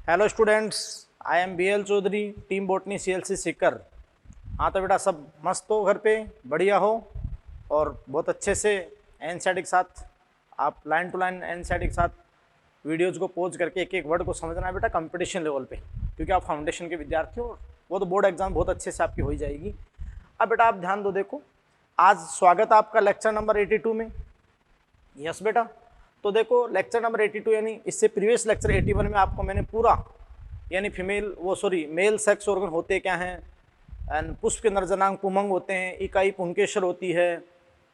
Hello students, I am BL Chaudhary, team botany CLC Sikar. हाँ तो बेटा सब मस्त हो, घर पे बढ़िया हो और बहुत अच्छे से NCERT के साथ आप लाइन टू लाइन NCERT के साथ वीडियोज़ को पोज करके एक एक वर्ड को समझना है बेटा कंपटीशन लेवल पे, क्योंकि आप फाउंडेशन के विद्यार्थी हो। वो तो बोर्ड एग्जाम बहुत अच्छे से आपकी हो ही जाएगी। अब बेटा आप ध्यान दो, देखो आज स्वागत है आपका लेक्चर नंबर 82 में। यस बेटा, तो देखो लेक्चर नंबर 82 यानी इससे प्रीवियस लेक्चर 81 में आपको मैंने पूरा यानी मेल सेक्स ऑर्गन होते क्या हैं, एंड पुष्प के नरजनांग पुमंग होते हैं, इकाई पुंकेशर होती है,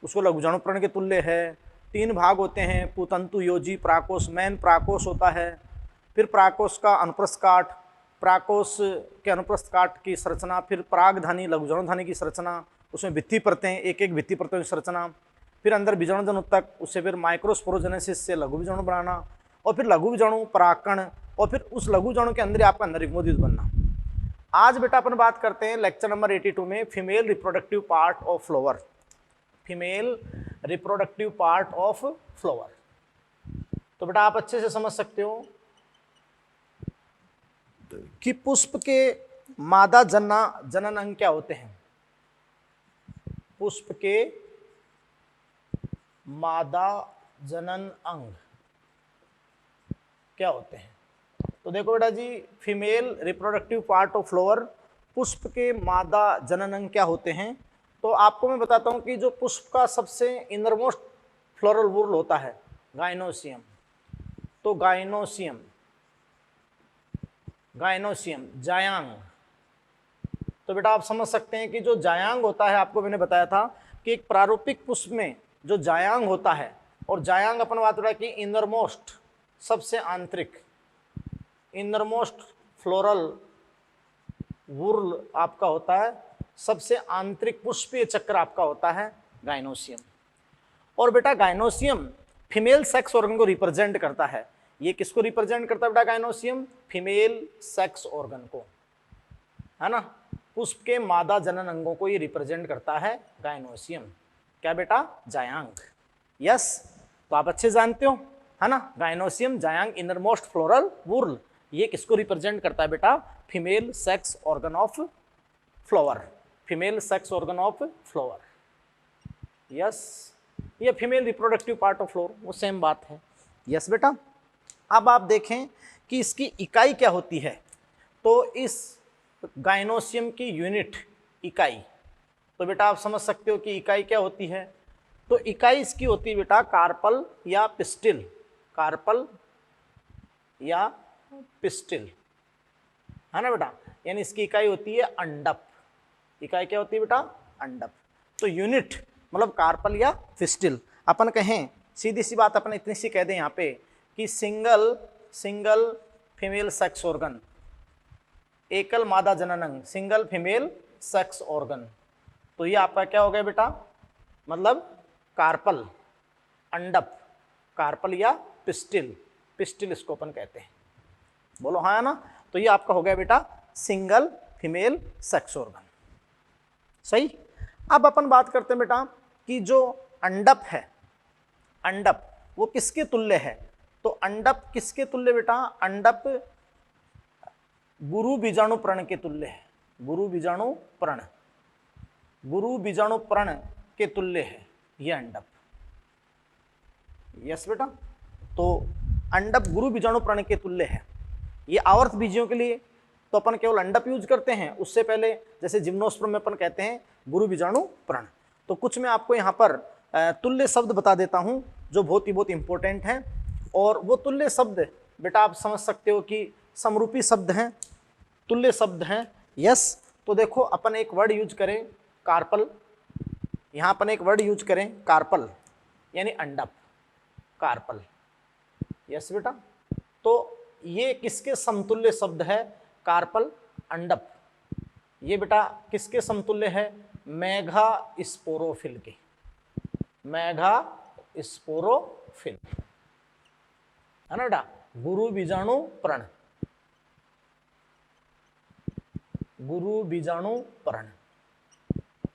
उसको लघुजनोप्रण के तुल्य है, 3 भाग होते हैं, पुतंतु योजी प्राकोष, मैन प्राकोष होता है, फिर प्राकोष का अनुप्रस्थ काट, प्राकोष के अनुप्रस्थ काट की संरचना, फिर प्रागधानी लघुजनोधानी की संरचना, उसमें भित्ति परतें, एक एक भित्ति परतों की संरचना, फिर अंदर बीजाणुजन तक, उससे फिर माइक्रोस्पोरोजेनेसिस से लघु बीजाणु बनाना, और फिर लघु बीजाणु परागकण, और फिर उस लघु बीजाणु के अंदर आपका अंदर युग्मोद्भिद बनना। आज बेटा अपन बात करते हैं लेक्चर नंबर 82 में female reproductive part of flower. Female reproductive part of flower, तो बेटा आप अच्छे से समझ सकते हो कि पुष्प के मादा जनन अंग क्या होते हैं। पुष्प के मादा जनन अंग क्या होते हैं, तो देखो बेटा जी, female reproductive part of flower, पुष्प के मादा जनन अंग क्या होते हैं। तो आपको मैं बताता हूं कि जो पुष्प का सबसे इनरमोस्ट फ्लोरल वूर्ल होता है गाइनोसियम, तो गाइनोसियम जायांग, तो बेटा आप समझ सकते हैं कि जो जायांग होता है, आपको मैंने बताया था कि एक प्रारूपिक पुष्प में जो जायांग होता है, और जायांग अपन बात रहा है कि इनरमोस्ट सबसे आंतरिक इनरमोस्ट फ्लोरल वूर्ल आपका होता है, सबसे आंतरिक पुष्पीय चक्र आपका होता है गाइनोसियम। और बेटा गाइनोसियम फीमेल सेक्स ऑर्गन को रिप्रेजेंट करता है। ये किसको रिप्रेजेंट करता है बेटा गाइनोसियम? फीमेल सेक्स ऑर्गन को, है ना, पुष्प के मादा जनन अंगों को ये रिप्रेजेंट करता है गाइनोसियम। क्या बेटा? जायांग। यस, तो आप अच्छे जानते हो, है ना, गाइनोसियम जायांग इनरमोस्ट फ्लोरल वूर्ल, ये किसको रिप्रेजेंट करता है बेटा? Female sex organ of flower, female sex organ of flower. Yes, ये female reproductive part of flower, वो सेम बात है। यस बेटा, अब आप देखें कि इसकी इकाई क्या होती है। तो इस गाइनोसियम की यूनिट इकाई, तो बेटा आप समझ सकते हो कि इकाई क्या होती है। तो इकाई इसकी होती है बेटा कार्पल या पिस्टिल, कार्पल या पिस्टिल, है ना बेटा, यानी इसकी इकाई होती है अंडप। इकाई क्या होती है बेटा? अंडप। तो यूनिट मतलब कार्पल या पिस्टिल। अपन कहें सीधी सी बात, अपन इतनी सी कह दें यहाँ पे कि सिंगल फीमेल सेक्स ऑर्गन, एकल मादा जनन अंग, सिंगल फीमेल सेक्स ऑर्गन, तो ये आपका क्या हो गया बेटा? मतलब कार्पल, अंडप, कार्पल या पिस्टिल, पिस्टिल इसको अपन कहते हैं। बोलो हाँ ना, तो ये आपका हो गया बेटा सिंगल फीमेल सेक्स ऑर्गन। सही। अब अपन बात करते हैं बेटा कि जो अंडप है, अंडप वो किसके तुल्य है। तो अंडप किसके तुल्य बेटा? अंडप गुरु बीजाणु प्रण के तुल्य है, गुरु बीजाणु प्रण, गुरु बीजाणु प्रण के तुल्य है ये अंडप। यस बेटा, तो अंडप गुरु बीजाणु प्रण के तुल्य है। ये आवर्त बीजियों के लिए तो अपन केवल अंडप यूज करते हैं, उससे पहले जैसे जिम्नोस्पर्म में अपन कहते हैं गुरु बीजाणु प्रण। तो कुछ मैं आपको यहाँ पर तुल्य शब्द बता देता हूँ जो बहुत इंपॉर्टेंट हैं, और वो तुल्य शब्द बेटा आप समझ सकते हो कि समरूपी शब्द हैं, तुल्य शब्द हैं। यस, तो देखो अपन एक वर्ड यूज करें कार्पल, यहाँ अपन एक वर्ड यूज करें कार्पल यानी अंडप, कार्पल। यस बेटा, तो ये किसके समतुल्य शब्द है? कार्पल, अंडप, ये बेटा किसके समतुल्य है? मेघा स्पोरोफिल के, मेघा स्पोरोफिल, है ना बेटा, गुरु बीजाणु प्रण, गुरु बीजाणु प्रण।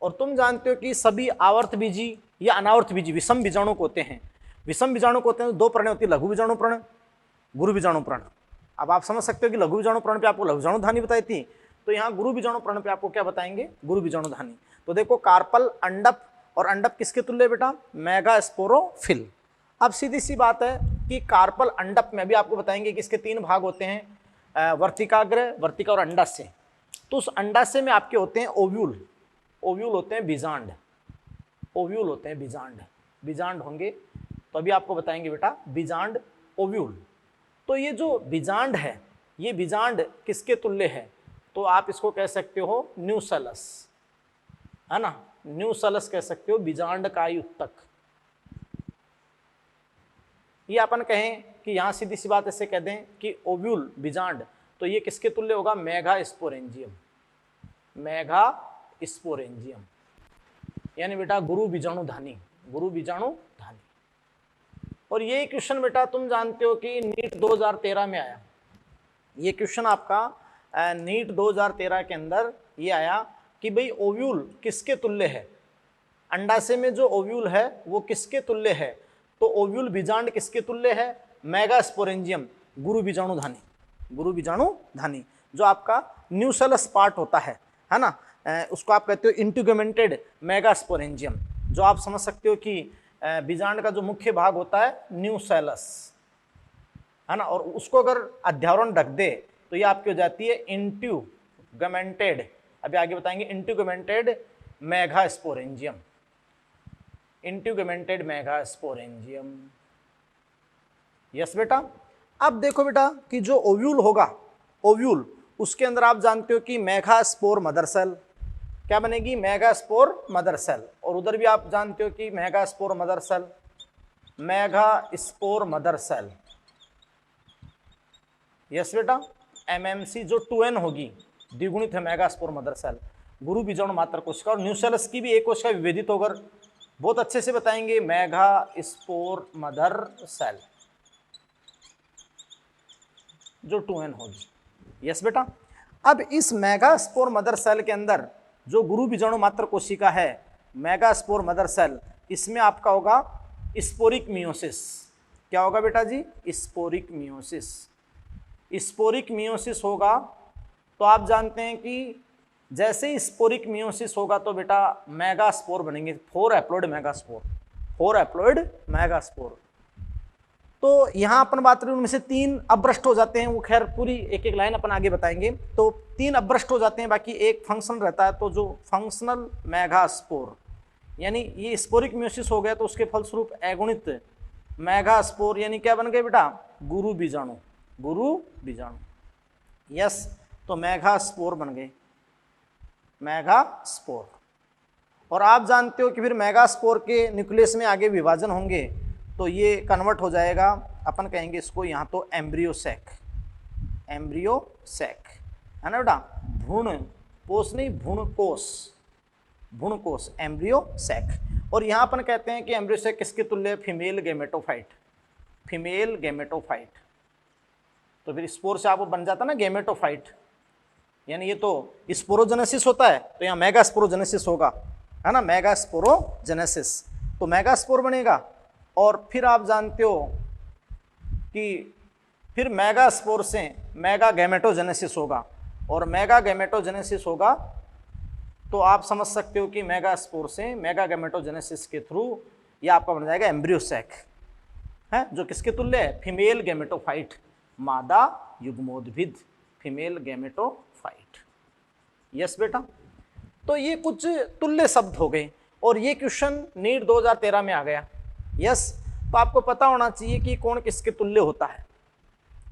और तुम जानते हो कि सभी आवर्त बीजी या अनावर्त बीजी विषम बीजाणु होते हैं। विषम बीजाणु होते हैं, 2 प्रण होती है, लघु बीजाणु प्रण, गुरु बीजाणु प्रण। अब आप समझ सकते हो कि लघु बीजाणु प्रण पे आपको लघु बीजाणुधानी बताई थी, तो यहाँ गुरु बीजाणु प्रण पे आपको क्या बताएंगे, गुरु बीजाणुधानी। तो देखो कार्पल अंडप, और अंडप किसके तुल्य बेटा, मेगास्पोरोफिल। अब सीधी सी बात है कि कार्पल अंडप में भी आपको बताएंगे कि इसके 3 भाग होते हैं, वर्तिकाग्र, वर्तिका और अंडाशय। तो उस अंडाशय में आपके होते हैं ओव्यूल, ओव्यूल होते हैं बीजांड, ओव्यूल होते हैं बीजांड, बीजांड होंगे। तो अभी आपको बताएंगे बेटा बीजांड ओव्यूल। तो ये जो बीजांड है, ये बीजांड किसके तुल्य है, तो आप इसको कह सकते हो न्यूसेलस, है ना, न्यूसेलस कह सकते हो, बीजांड का युक्तक। ये अपन कहें कि यहाँ सीधी सी बात ऐसे कह दें कि ओव्यूल बीजांड, तो ये किसके तुल्य होगा, मेगास्पोरेंजियम, मेगास्पोरेंजियम, यानी बेटा गुरु बीजाणुधानी, गुरु बीजाणुधानी। और ये क्वेश्चन बेटा तुम जानते हो कि नीट 2013 में आया, ये क्वेश्चन आपका नीट 2013 के अंदर ये आया कि भाई ओव्यूल किसके तुल्य है, अंडाशय में जो ओव्यूल है वो किसके तुल्य है, तो ओव्यूल बीजांड किसके तुल्य है, मेगास्पोरेंजियम, गुरु बीजाणुधानी, गुरु बीजाणुधानी, जो आपका न्यूसेलस पार्ट होता है ना, उसको आप कहते हो इंटीग्यूमेंटेड मेगास्पोरेंजियम, जो आप समझ सकते हो कि बीजांड का जो मुख्य भाग होता है न्यूसेलस, है ना, और उसको अगर अध्यारोण ढक दे तो ये आपकी हो जाती है इंट्यूगमेंटेड, अभी आगे बताएंगे, इंट्यूगमेंटेड मेगास्पोरेंजियम, इंट्यूगमेंटेड मेगास्पोरेंजियम। यस बेटा। अब देखो बेटा कि जो ओव्यूल होगा, ओव्यूल उसके अंदर आप जानते हो कि मेगास्पोर मदर सेल, क्या बनेगी, मेगास्पोर मदर सेल, और उधर भी आप जानते हो कि megaspore mother cell, megaspore mother cell. Yes बेटा, एमएमसी जो 2n होगी, द्विगुणित है मेगास्पोर मदर सेल, गुरु बीजाणु मात्र कोशिका, और न्यूसेलस की भी एक कोशिका विभेदित होकर बहुत अच्छे से बताएंगे, मेगास्पोर मदर सेल जो 2n होगी। यस बेटा। अब इस मेगास्पोर मदर सेल के अंदर जो गुरु बीजाणु मात्र कोशिका है, मेगास्पोर मदर सेल, इसमें आपका होगा स्पोरिक मियोसिस। क्या होगा बेटा जी, स्पोरिक मियोसिस। स्पोरिक मियोसिस होगा तो आप जानते हैं कि जैसे ही स्पोरिक मियोसिस होगा तो बेटा मेगास्पोर बनेंगे, 4 हैप्लॉइड मेगास्पोर, 4 हैप्लॉइड मेगास्पोर। तो यहाँ अपन बात करें उनमें से 3 अभ्रष्ट हो जाते हैं, वो खैर पूरी एक एक लाइन अपन आगे बताएंगे। तो 3 अभ्रष्ट हो जाते हैं, बाकी एक फंक्शनल रहता है। तो जो फंक्शनल मेगास्पोर, यानी ये स्पोरिक मियोसिस हो गया तो उसके फलस्वरूप अगुणित मेगास्पोर, यानी क्या बन गए बेटा, गुरु बीजाणु, गुरु बीजाणु। यस, तो मेगास्पोर बन गए, मेगास्पोर। और आप जानते हो कि फिर मेगास्पोर के न्यूक्लियस में आगे विभाजन होंगे तो ये कन्वर्ट हो जाएगा, अपन कहेंगे इसको यहाँ तो एम्ब्रियोसैक, एम्ब्रियोसैक, है ना बेटा, भ्रूण कोष नहीं, भ्रूण कोष, भ्रूण कोष, एम्ब्रियोसैक। और यहाँ अपन कहते हैं कि एम्ब्रियोसैक किसके तुल्य है, फीमेल गैमेटोफाइट, फीमेल गैमेटोफाइट। तो फिर स्पोर से आपको बन जाता ना गैमेटोफाइट, यानी ये तो स्पोरोजेनेसिस होता है, तो यहाँ मेगास्पोरोजेनेसिस होगा, है ना, मेगास्पोरोजेनेसिस, तो मेगास्पोर बनेगा। और फिर आप जानते हो कि फिर मेगास्पोर से मेगा गैमेटोजेनेसिस होगा, और मेगा गैमेटोजेनेसिस होगा तो आप समझ सकते हो कि मेगास्पोर से मेगा गैमेटोजेनेसिस के थ्रू ये आपका बन जाएगा एम्ब्रियोसैक, है, जो किसके तुल्य है, फीमेल गैमेटोफाइट, मादा युग्मोद्भिद, फीमेल गैमेटोफाइट। यस बेटा। तो ये कुछ तुल्य शब्द हो गए, और ये क्वेश्चन नीट 2013 में आ गया। यस, तो आपको पता होना चाहिए कि कौन किसके तुल्य होता है।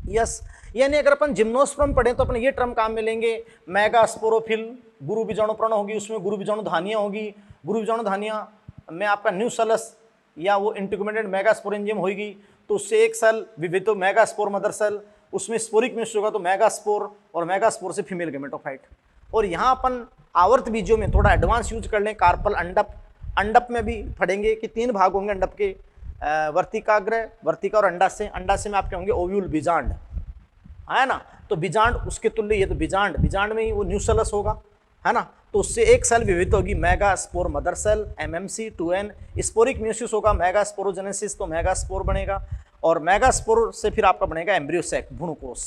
यस, यानी अगर अपन जिम्नोस्पर्म पढ़ें तो अपन ये टर्म काम में लेंगे, मेगास्पोरोफिल, गुरु बीजाणु प्रण होगी, उसमें गुरु बीजाणु धानियाँ होगी, गुरु बीजाणु धानियाँ में आपका न्यूसेलस या वो इंटीग्यूमेंटेड मेगास्पोरेंजियम होगी, तो उससे एक सेल विविध तो मेगास्पोर मदर सेल, उसमें स्पोरिक मिक्स होगा तो मेगास्पोर, और मेगास्पोर से फीमेल गैमेटोफाइट। और यहाँ अपन आवर्त बीजों में थोड़ा एडवांस यूज कर लें, कार्पल अंडप, अंडप में भी पढ़ेंगे कि 3 भाग होंगे अंडप के, वर्तिकाग्र, वर्तिका और अंडाशय। अंडाशय में आपके होंगे ओव्यूल बीजांड, है ना, तो बीजांड उसके तुल्य, ये तो बीजांड, बीजांड में ही वो न्यूसेलस होगा, है ना, तो उससे एक सेल विविध होगी, megaspore mother cell, MMC 2n। Sporic meiosis होगा, मेगास्पोरोजेनेसिस, तो मेगास्पोर बनेगा, और मेगास्पोर से फिर आपका बनेगा एम्ब्रियोसैक, भ्रूणकोष,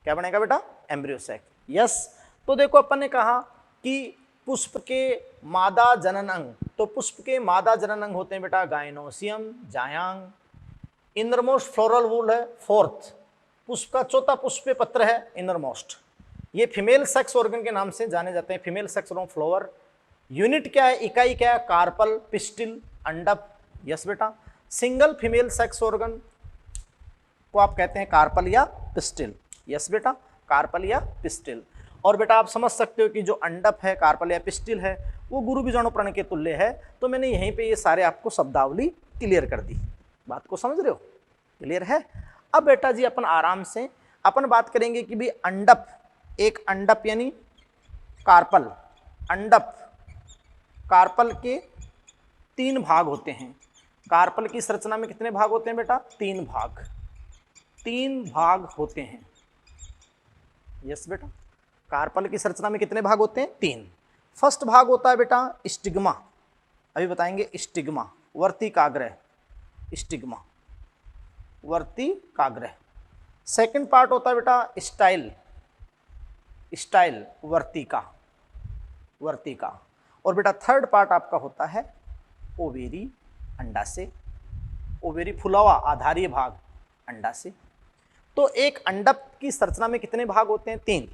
क्या बनेगा बेटा, एम्ब्रियो सैक। यस, तो देखो अपन ने कहा कि पुष्प के मादा जनन अंग, तो पुष्प के मादा जनन अंग होते हैं बेटा गायनोसियम, जायांग। इनरमोस्ट फ्लोरल वूल है फोर्थ, पुष्प का चौथा पुष्पीय पत्र है इनरमोस्ट। ये फीमेल सेक्स ऑर्गन के नाम से जाने जाते हैं, female sex organ flower. Unit क्या है, इकाई क्या है, कार्पल, पिस्टिल, अंडप। यस बेटा, सिंगल फीमेल सेक्स ऑर्गन को आप कहते हैं कार्पल या पिस्टिल। यस बेटा, कार्पल या पिस्टिल। और बेटा आप समझ सकते हो कि जो अंडप है, कार्पल या पिस्टिल है, वो गुरु बीजाणु प्रण के तुल्य है। तो मैंने यहीं पे ये सारे आपको शब्दावली क्लियर कर दी। बात को समझ रहे हो, क्लियर है। अब बेटा जी अपन आराम से अपन बात करेंगे कि भी अंडप, एक अंडप यानी कार्पल, अंडप कार्पल के 3 भाग होते हैं। कार्पल की संरचना में कितने भाग होते हैं बेटा, 3 भाग, 3 भाग होते हैं। यस बेटा, कार्पल की संरचना में कितने भाग होते हैं, 3। फर्स्ट भाग होता है बेटा स्टिग्मा, अभी बताएंगे स्टिग्मा, वर्तिकाग्र, स्टिग्मा वर्तिकाग्र। सेकंड पार्ट होता है बेटा स्टाइल, स्टाइल वर्तिका, वर्तिका। और बेटा थर्ड पार्ट आपका होता है ओवेरी, अंडाशय, ओवेरी फुलावा आधारीय भाग अंडाशय। तो एक अंडप की संरचना में कितने भाग होते हैं, 3,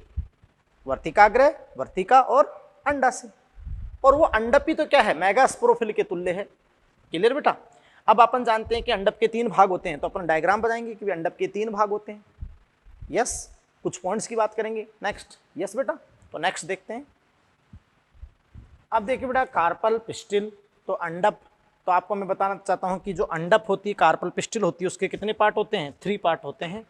वर्तिकाग्र, वर्तिका और अंडाशय। और वो अंडप ही तो क्या है, मेगास्पोरोफिल के तुल्य है। क्लियर बेटा। अब अपन जानते हैं कि अंडप के 3 भाग होते हैं, तो अपन डायग्राम बनाएंगे कि अंडप के 3 भाग होते हैं। यस, कुछ पॉइंट्स की बात करेंगे नेक्स्ट। यस बेटा, तो नेक्स्ट देखते हैं। अब देखिए बेटा कार्पल पिस्टिल, तो अंडप, तो आपको मैं बताना चाहता हूं कि जो अंडप होती है, कार्पल पिस्टिल होती है, उसके कितने पार्ट होते हैं, 3 पार्ट होते हैं।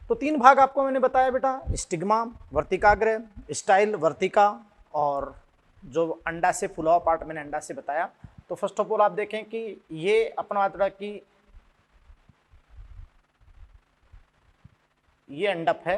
तो 3 भाग आपको मैंने बताया बेटा, स्टिग्मा, वर्तिकाग्र, स्टाइल, वर्तिका, और जो अंडा से फुला हुआ पार्ट मैंने अंडा से बताया। तो फर्स्ट ऑफ ऑल आप देखें कि ये अपना बात कि ये अंडप है,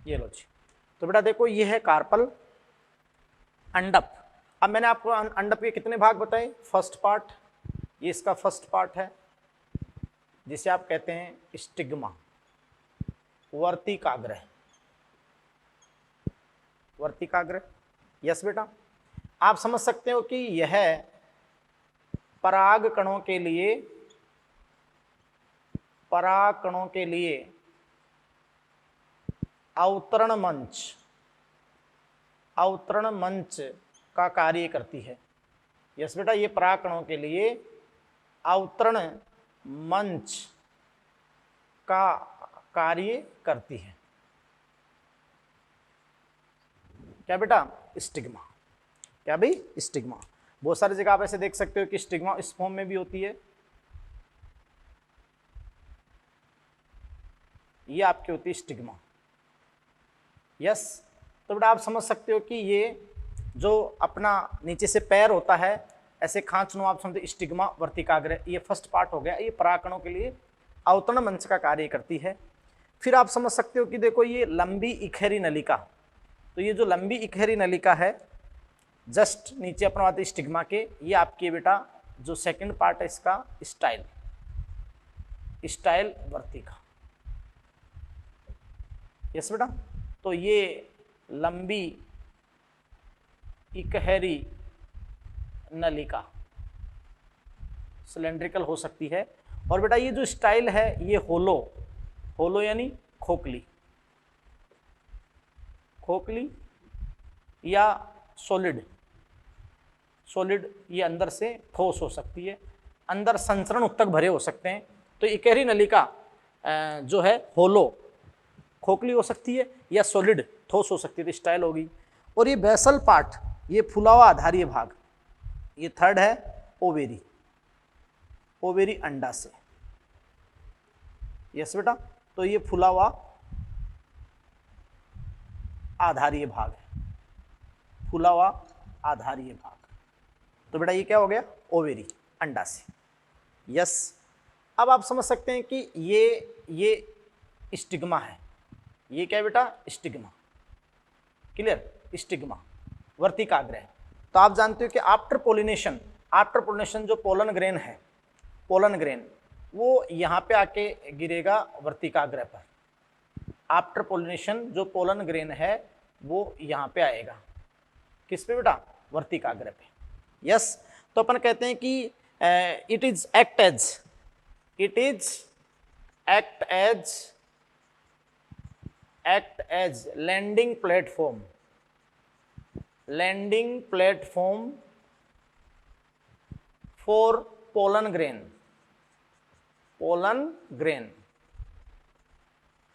ये लो जी। तो बेटा देखो ये है कार्पल अंडप। अब मैंने आपको अंडप के कितने भाग बताए, फर्स्ट पार्ट, ये इसका फर्स्ट पार्ट है जिसे आप कहते हैं स्टिग्मा, वर्तिकाग्र, वर्तिकाग्र। यस बेटा, आप समझ सकते हो कि यह पराग कणों के लिए, पराग कणों के लिए अवतरण मंच, अवतरण मंच का कार्य करती है। यस बेटा, ये पराग कणों के लिए अवतरण मंच का कार्य करती है। क्या बेटा, स्टिग्मा। क्या भाई, स्टिग्मा। बहुत सारी जगह आप ऐसे देख सकते हो कि स्टिग्मा इस फॉर्म में भी होती है, ये आपकी होती है स्टिग्मा। यस, तो बेटा आप समझ सकते हो कि ये जो अपना नीचे से पैर होता है ऐसे खांचनो, आप समझते स्टिग्मा, वर्तिकाग्र, ये फर्स्ट पार्ट हो गया। ये परागकणों के लिए अवतरण मंच का कार्य करती है। फिर आप समझ सकते हो कि देखो ये लंबी इकहरी नलिका, तो ये जो लंबी इकहरी नलिका है जस्ट नीचे अपना बात स्टिग्मा के, ये आपकी बेटा जो सेकंड पार्ट है इसका स्टाइल, स्टाइल वर्तिका। यस बेटा, तो ये लंबी इकहरी नलिका सिलेंड्रिकल हो सकती है। और बेटा ये जो स्टाइल है ये होलो, होलो यानी खोखली, खोखली या सॉलिड, सॉलिड, ये अंदर से ठोस हो सकती है, अंदर संचरण उत्तक भरे हो सकते हैं। तो इकहरी नलिका जो है होलो, खोखली हो सकती है, या सॉलिड, ठोस हो सकती है, तो स्टाइल होगी। और ये बेसल पार्ट, ये फुला हुआ आधारीय भाग, ये थर्ड है ओवेरी, ओवेरी अंडा से। यस बेटा, तो ये फुला हुआ आधारीय भाग है, फुला हुआ आधारीय भाग। तो बेटा ये क्या हो गया, ओवेरी अंडा से। यस। अब आप समझ सकते हैं कि ये स्टिग्मा है, ये क्या है बेटा, स्टिग्मा, क्लियर, स्टिग्मा, वर्तिकाग्र। तो आप जानते हो कि आफ्टर पोलिनेशन जो पोलन ग्रेन है, पोलन ग्रेन वो यहाँ पे आके गिरेगा वर्तिकाग्र पर। आफ्टर पोलिनेशन जो पोलन ग्रेन है वो यहाँ पे आएगा, किस पे बेटा, वर्तिकाग्र पे। यस। तो अपन कहते हैं कि it is act as landing platform for pollen grain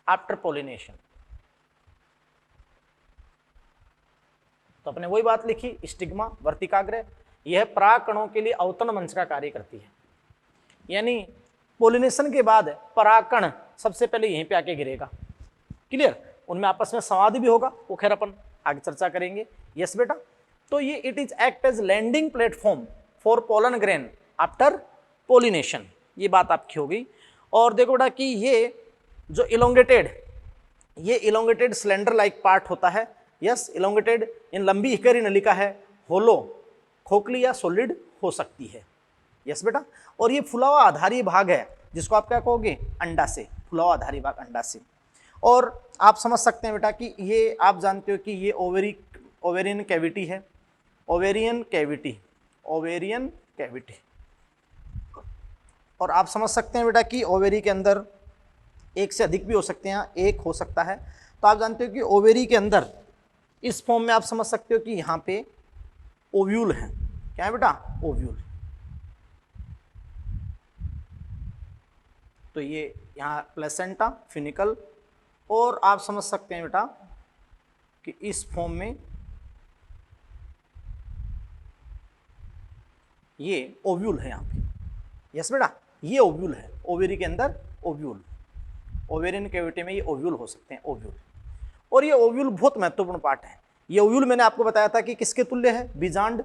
after pollination. तो अपने वही बात लिखी, स्टिग्मा, वर्तिकाग्र, यह परागकणों के लिए अवतरण मंच का कार्य करती है। यानी पोलिनेशन के बाद परागकण सबसे पहले यहीं पे आके गिरेगा, क्लियर, उनमें आपस में संवाद भी होगा, वो खैर अपन आगे चर्चा करेंगे। यस बेटा। तो ये it is act as landing platform for pollen grain after pollination, ये बात आपकी हो गई। और देखो बेटा कि ये जो इलोंगेटेड स्लेंडर लाइक पार्ट होता है, यस, इलोंगेटेड, इन लंबी इकरी नलिका है, होलो, खोखली या सॉलिड हो सकती है। यस बेटा। और ये फुला हुआ आधारी भाग है, जिसको आप क्या कहोगे, अंडा से, फुला हुआ आधारी भाग अंडा से। और आप समझ सकते हैं बेटा कि ये आप जानते हो कि ये ओवेरियन कैविटी है, ओवेरियन कैविटी। और आप समझ सकते हैं बेटा कि ओवेरी के अंदर एक से अधिक भी हो सकते हैं, एक हो सकता है। तो आप जानते हो कि ओवेरी के अंदर इस फॉर्म में आप समझ सकते हो कि यहाँ पे ओव्यूल है, क्या है बेटा, ओव्यूल। तो ये यहाँ प्लेसेंटा, फिनिकल, और आप समझ सकते हैं बेटा कि इस फॉर्म में ये ओव्यूल है यहाँ पे। यस बेटा, ये ओव्यूल है, ओवेरी के अंदर ओव्यूल, ओवेरियन कैविटी में ये ओव्यूल हो सकते हैं, ओव्यूल। और ये ओव्यूल बहुत महत्वपूर्ण पार्ट है। ये ओव्यूल मैंने आपको बताया था कि किसके तुल्य है, बीजांड।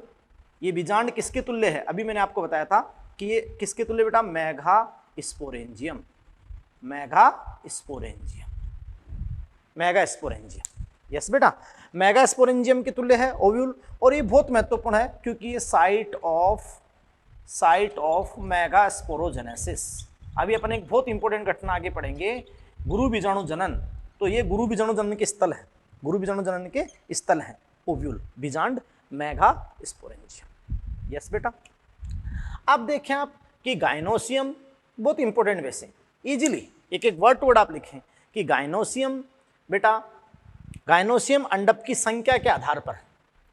ये बीजांड किसके तुल्य है, अभी मैंने आपको बताया था कि ये किसके तुल्य बेटा, मेगास्पोरेंजियम, यस बेटा, मेगास्पोरेंजियम के तुल्य है ओव्यूल। और ये बहुत महत्वपूर्ण है क्योंकि ये साइट ऑफ मेगास्पोरोजेनेसिस। अभी अपन एक बहुत इंपॉर्टेंट घटना आगे पढ़ेंगे, गुरु बीजाणु जनन। तो ये गुरु बीजाणु जनन के स्थल है, ओव्यूल, बीजांड, मेगास्पोरेंजियम। यस बेटा। अब देखें आप कि गाइनोसियम बहुत इंपॉर्टेंट, वैसे इजीली एक एक वर्ड आप लिखें कि गाइनोसियम बेटा, गाइनोसियम अंडप की संख्या के आधार पर,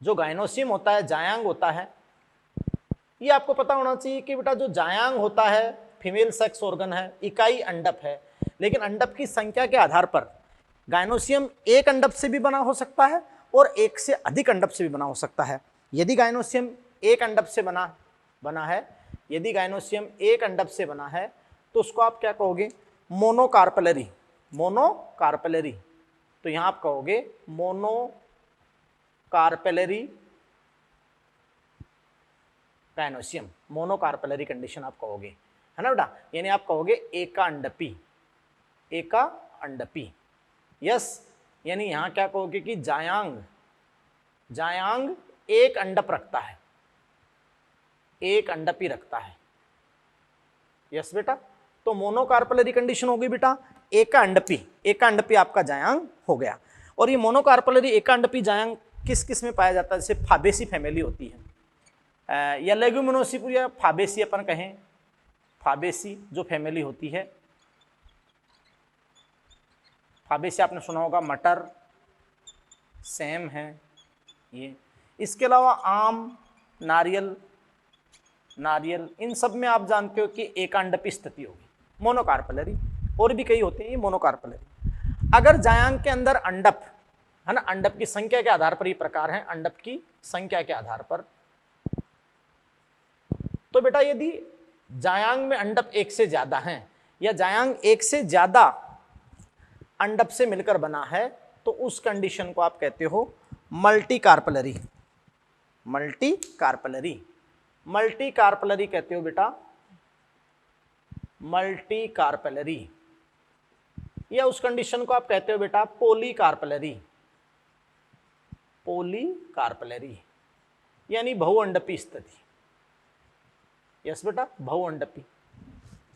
जो गाइनोसियम होता है, जायांग होता है, ये आपको पता होना चाहिए कि बेटा जो जायांग होता है फीमेल सेक्स ऑर्गन है, इकाई अंडप है, लेकिन अंडप की संख्या के आधार पर गाइनोसियम एक अंडप से भी बना हो सकता है और एक से अधिक अंडप से भी बना हो सकता है। यदि गाइनोसियम एक अंडप से बना है, तो उसको आप क्या कहोगे, मोनोकार्पेलरी। तो यहां आप कहोगे मोनोकार्पेलरी गाइनोसियम, मोनोकार्पेलरी कंडीशन आप कहोगे, है ना बेटा। यानी आप कहोगे एका अंडपी। यस। यानी यहां क्या कहोगे कि जायांग एक अंडप रखता है, एक अंडपी रखता है। यस बेटा। तो मोनोकार्पेलरी कंडीशन हो गई बेटा, एका अंडपी आपका जायांग हो गया। और ये मोनोकार्पेलरी एका अंडपी जायांग किस किस में पाया जाता है, जैसे फाबेसी फैमिली होती है, या लेग्यूमिनोसी फाबेसी अपन कहें, फाबेसी जो फैमिली होती है, फाबेसी आपने सुना होगा, मटर, सेम है ये। इसके अलावा आम, नारियल, इन सब में आप जानते हो कि एकांडपी स्थिति होगी, मोनोकार्पेलरी। और भी कई होते हैं ये मोनोकार्पेलरी। अगर जायांग के अंदर अंडप है ना, अंडप की संख्या के आधार पर ये प्रकार है, अंडप की संख्या के आधार पर। तो बेटा यदि जायांग में अंडप एक से ज्यादा हैं या जायांग एक से ज्यादा अंडप से मिलकर बना है, तो उस कंडीशन को आप कहते हो मल्टीकार्पेलरी कहते हो बेटा मल्टी कार्पेलरी, या उस कंडीशन को आप कहते हो बेटा पोली कार्पेलरी, पोली कार्पेलरी यानी बहुअंडपी स्थिति। यस बेटा, बहुअंडपी।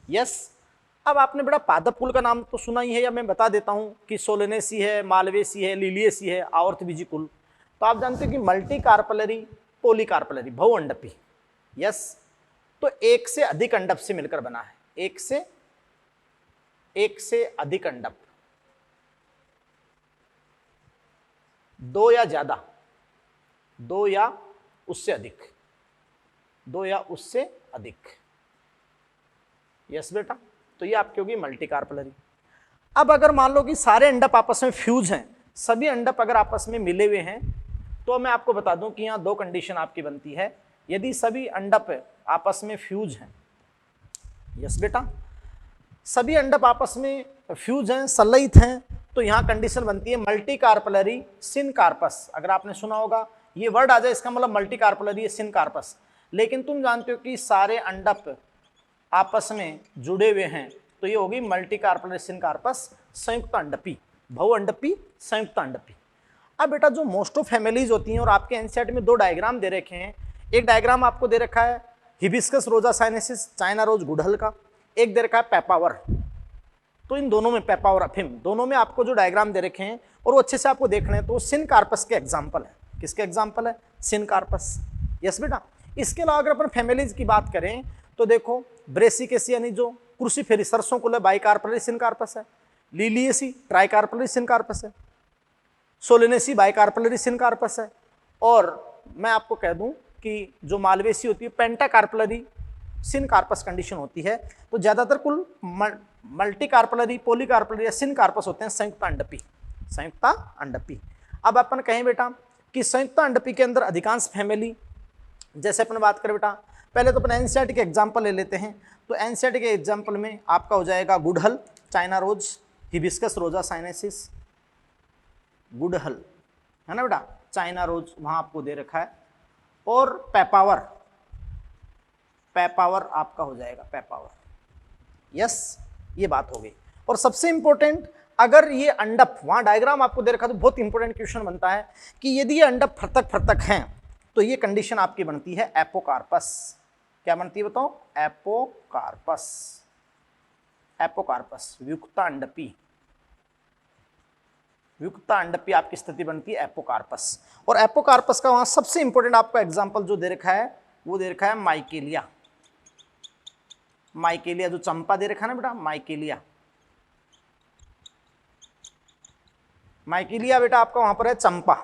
यस। अब आपने बेटा पादप कुल का नाम तो सुना ही है, या मैं बता देता हूं कि सोलेनेसी है, मालवेसी है, लिलियेसी है, आवर्तबीजी कुल। तो आप जानते हो कि मल्टी कार्पेलरी, पोली कार्पेलरी, बहुअंडपी। यस। तो एक से अधिक अंडप से मिलकर बना है, एक से अधिक अंडप, दो या ज्यादा, दो या उससे अधिक, दो या उससे अधिक। यस बेटा, तो ये आपकी होगी मल्टी कार्पेलरी। अब अगर मान लो कि सारे अंडप आपस में फ्यूज हैं, सभी अंडप अगर आपस में मिले हुए हैं, तो मैं आपको बता दूं कि यहां दो कंडीशन आपकी बनती है। यदि सभी अंडप आपस में फ्यूज हैं, यस बेटा, सभी अंडप आपस में फ्यूज हैं, संलयित हैं, तो यहां कंडीशन बनती है मल्टी कार्पेलरी सिनकार्पस। अगर आपने सुना होगा ये वर्ड आ जाए, इसका मतलब मल्टी कार्पेलरी सिनकार्पस। लेकिन तुम जानते हो कि सारे अंडप आपस में जुड़े हुए हैं, तो ये होगी मल्टी कार्पेलरी सिनकार्पस, संयुक्त अंडपी, बहुअंडपी संयुक्त अंडपी। अब बेटा जो मोस्ट ऑफ फैमिलीज होती हैं, और आपके एनसीईआरटी में दो डायग्राम दे रखे हैं। एक डायग्राम आपको दे रखा है हिबिस्कस रोजा साइनेसिस, चाइना रोज गुड़हल का, एक दे रखा है पेपावर। तो इन दोनों में, पेपावर अफिम, दोनों में आपको जो डायग्राम दे रखे हैं और वो अच्छे से आपको देखने हैं, तो वो सिनकार्पस के एग्जाम्पल है। किसके एग्जाम्पल है? सिनकार्पस। यस बेटा। इसके अलावा अगर अपन फैमिलीज की बात करें तो देखो ब्रेसिकेसी यानी जो क्रूसीफेरी सरसों कुल है, बाइकार्पेलरी सिनकार्पस है। लिलियेसी ट्राइकार्पेलरी सिनकार्पस है। सोलेनेसी बाइकार्पेलरी सिनकार्पस है। और मैं आपको कह दूं कि जो मालवेसी होती है पेंटाकार्पेलरी सिनकार्पस कंडीशन होती है। तो ज्यादातर कुल मल्टी कार्पेलरी, पॉलीकार्पेलरी या सिनकार्पस होते हैं संयुक्त अंडपी, संयुक्त अंडपी। अब अपन कहें बेटा कि संयुक्त अंडपी के अंदर अधिकांश फैमिली, जैसे अपन बात करें बेटा, पहले तो अपन एनसीईआरटी के एग्जाम्पल ले लेते हैं। तो एनसीईआरटी के एग्जाम्पल में आपका हो जाएगा गुड़हल, चाइना रोज, हिबिस्कस रोजा साइनेसिस, गुड़हल है ना बेटा, चाइना रोज वहां आपको दे रखा है, और पेपावर, पेपावर आपका हो जाएगा पेपावर। यस, ये बात हो गई। और सबसे इंपॉर्टेंट, अगर ये अंडप, वहां डायग्राम आपको दे रखा तो बहुत इंपॉर्टेंट क्वेश्चन बनता है कि यदि ये अंडप फृतक फृतक हैं, तो ये कंडीशन आपकी बनती है एपोकार्पस। क्या बनती है बताओ? एपोकार्पस, एपोकार्पस, व्युक्ता अंडपी, व्युक्ता अंडपी आपकी स्थिति बनती है एपोकार्पस। और एपोकार्पस का वहां सबसे इंपॉर्टेंट आपका एग्जांपल जो दे रखा है वो दे रखा है माइकेलिया। माइकेलिया जो चंपा दे रखा है ना बेटा, माइकेलिया, माइकेलिया बेटा आपका वहां पर है चंपा।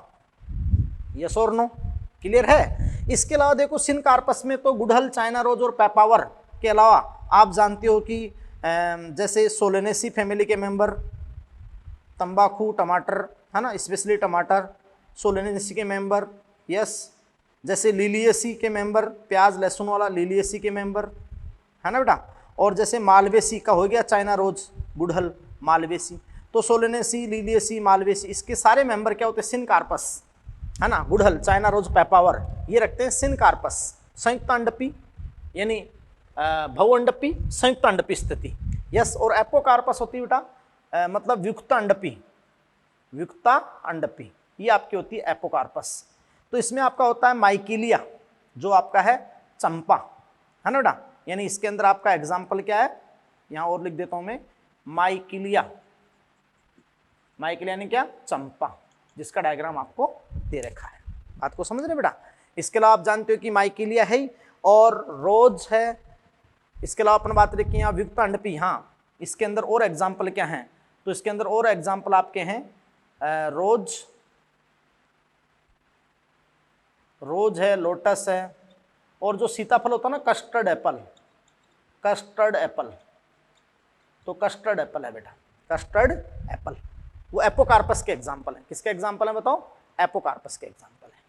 यस और नो, क्लियर है? इसके अलावा देखो सिनकार्पस में तो गुड़हल, चाइना रोज और पेपावर के अलावा आप जानते हो कि जैसे सोलेनेसी फैमिली के मेंबर, तंबाकू, टमाटर है ना, स्पेशली टमाटर, सोलेनेसी के मेंबर। यस, जैसे लिलियेसी के मेंबर, प्याज लहसुन वाला लिलियेसी के मेंबर है ना बेटा। और जैसे मालवेसी का हो गया चाइना रोज, गुड़हल, मालवेसी। तो सोलेनेसी, लिलियेसी, मालवेसी, इसके सारे मेंबर क्या होते हैं? सिनकार्पस है ना। गुड़हल, चाइना रोज, पेपावर, ये रखते हैं सिनकार्पस, संयुक्त अंडपी यानी बहुअंडपी संयुक्त अंडपी स्थिति। यस। और एपोकार्पस होती है बेटा मतलब व्युक्ता अंडपी, व्युक्ता अंडपी, ये आपकी होती है एपोकार्पस। तो इसमें आपका होता है माइकेलिया जो आपका है चंपा है ना बेटा, यानी इसके अंदर आपका एग्जाम्पल क्या है, यहां और लिख देता हूं मैं, माइकेलिया। माइकेलिया यानी क्या? चंपा, जिसका डायग्राम आपको दे रखा है। बात को समझ रहे बेटा? इसके अलावा आप जानते हो कि माइकेलिया है और रोज है। इसके अलावा अपन बात रखी यहाँ व्युक्ता अंडपी। हाँ, इसके अंदर और एग्जाम्पल क्या हैं? तो इसके अंदर और एग्जाम्पल आपके हैं रोज, रोज है, लोटस है, और जो सीताफल होता है ना कस्टर्ड एप्पल, कस्टर्ड एप्पल, तो कस्टर्ड एप्पल है बेटा, कस्टर्ड एप्पल, वो एपोकार्पस के एग्जाम्पल है। किसके एग्जाम्पल है बताओ? एपोकार्पस के एग्जाम्पल है।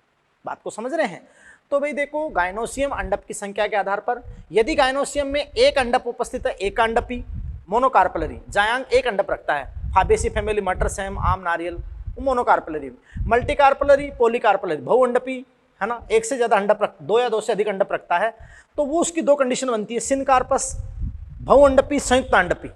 बात को समझ रहे हैं? तो भाई देखो, गायनोसियम अंडप की संख्या के आधार पर, यदि गायनोसियम में एक अंडप उपस्थित है, एकांडपी, मोनोकार्पेलरी, जायांग एक अंडप रखता है, फाबेसी फैमिली, मटर, सेम, आम, नारियल, मोनोकार्पेलरी। मल्टीकार्पेलरी, पॉलीकार्पेलरी, बहुअंडपी है ना, एक से ज्यादा अंडप रख, दो या दो से अधिक अंडप रखता है, तो वो उसकी दो कंडीशन बनती है, सिनकार्पस बहुअंडपी, संयुक्त अंडपी,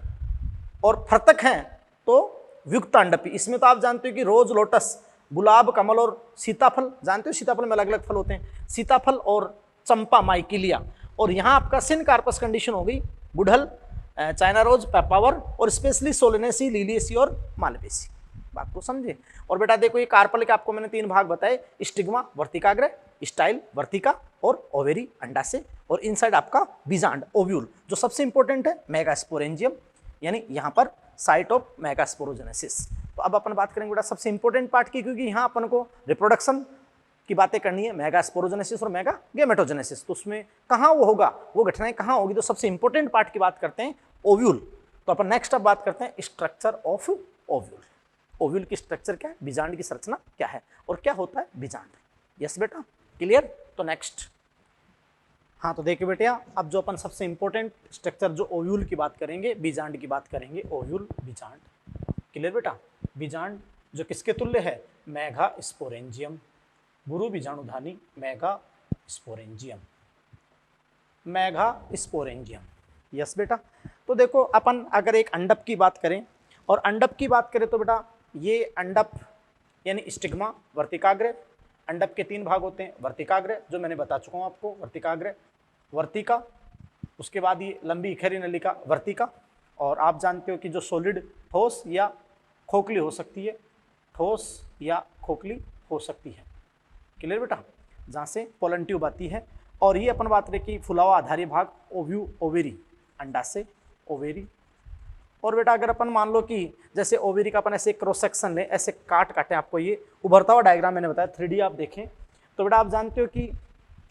और फर्तक हैं तो वियुक्त अंडपी। इसमें तो आप जानते हो कि रोज, लोटस, गुलाब, कमल और सीताफल, जानते हो सीताफल में अलग अलग फल होते हैं, सीताफल और चंपा, माइकिलिया। और यहाँ आपका सिनकार्पस कंडीशन हो गई, गुड़हल, चाइना रोज, पेपावर, और स्पेशली सोलेनेसी, लिलियसी और मालवेसी। बात को समझे। और बेटा देखो ये कार्पल के आपको मैंने 3 भाग बताए, स्टिग्मा वर्तिकाग्र, स्टाइल वर्तिका, और ओवेरी अंडाशय, और इनसाइड आपका बीजांड ओव्यूल, जो सबसे इंपॉर्टेंट है मेगास्पोरेंजियम, यानी यहाँ पर साइट ऑफ मेगास्पोरोजेनेसिस। तो अब अपन बात करेंगे बेटा सबसे इंपॉर्टेंट पार्ट की, क्योंकि यहाँ अपन को रिप्रोडक्शन की बातें करनी है, मेगास्पोरोजेनेसिस और मेगा गेमेटोजेनेसिस। तो उसमें कहाँ वो होगा, वो घटनाएं कहाँ होगी, तो सबसे इंपॉर्टेंट पार्ट की बात करते हैं ओव्यूल। तो अपन नेक्स्ट अब बात करते हैं स्ट्रक्चर ऑफ ओव्यूल। ओव्यूल की स्ट्रक्चर क्या है, बीजांड की संरचना क्या है, और क्या होता है बीजांड। यस बेटा, क्लियर। तो नेक्स्ट, हाँ तो देखिए बेटिया, अब जो अपन सबसे इंपॉर्टेंट स्ट्रक्चर जो ओव्यूल की बात करेंगे, बीजांड की बात करेंगे, ओव्यूल बीजांड। क्लियर बेटा। बीजांड जो किसके तुल्य है, मेगा स्पोरेंजियम, गुरु बीजाणुधानी megasporangium, megasporangium. Yes बेटा। तो देखो अपन अगर एक अंडप की बात करें, और अंडप की बात करें तो बेटा ये अंडप यानी स्टिग्मा, वर्तिकाग्र। अंडप के 3 भाग होते हैं, वर्तिकाग्र जो मैंने बता चुका हूँ आपको, वर्तिकाग्र, वर्तिका, उसके बाद ये लंबी इखरी नलिका वर्तिका, और आप जानते हो कि जो सॉलिड ठोस या खोखली हो सकती है, ठोस या खोखली हो सकती है। क्लियर बेटा, जहाँ से पोलन ट्यूब आती है। और ये अपन बात करें कि फुलावा आधारी भाग ओव्यू, ओवेरी, अंडाशय, ओवेरी। और बेटा अगर अपन मान लो कि जैसे ओवेरी का अपन ऐसे क्रॉस सेक्शन ले, ऐसे काटें, आपको ये उभरता हुआ डायग्राम मैंने बताया 3D आप देखें, तो बेटा आप जानते हो कि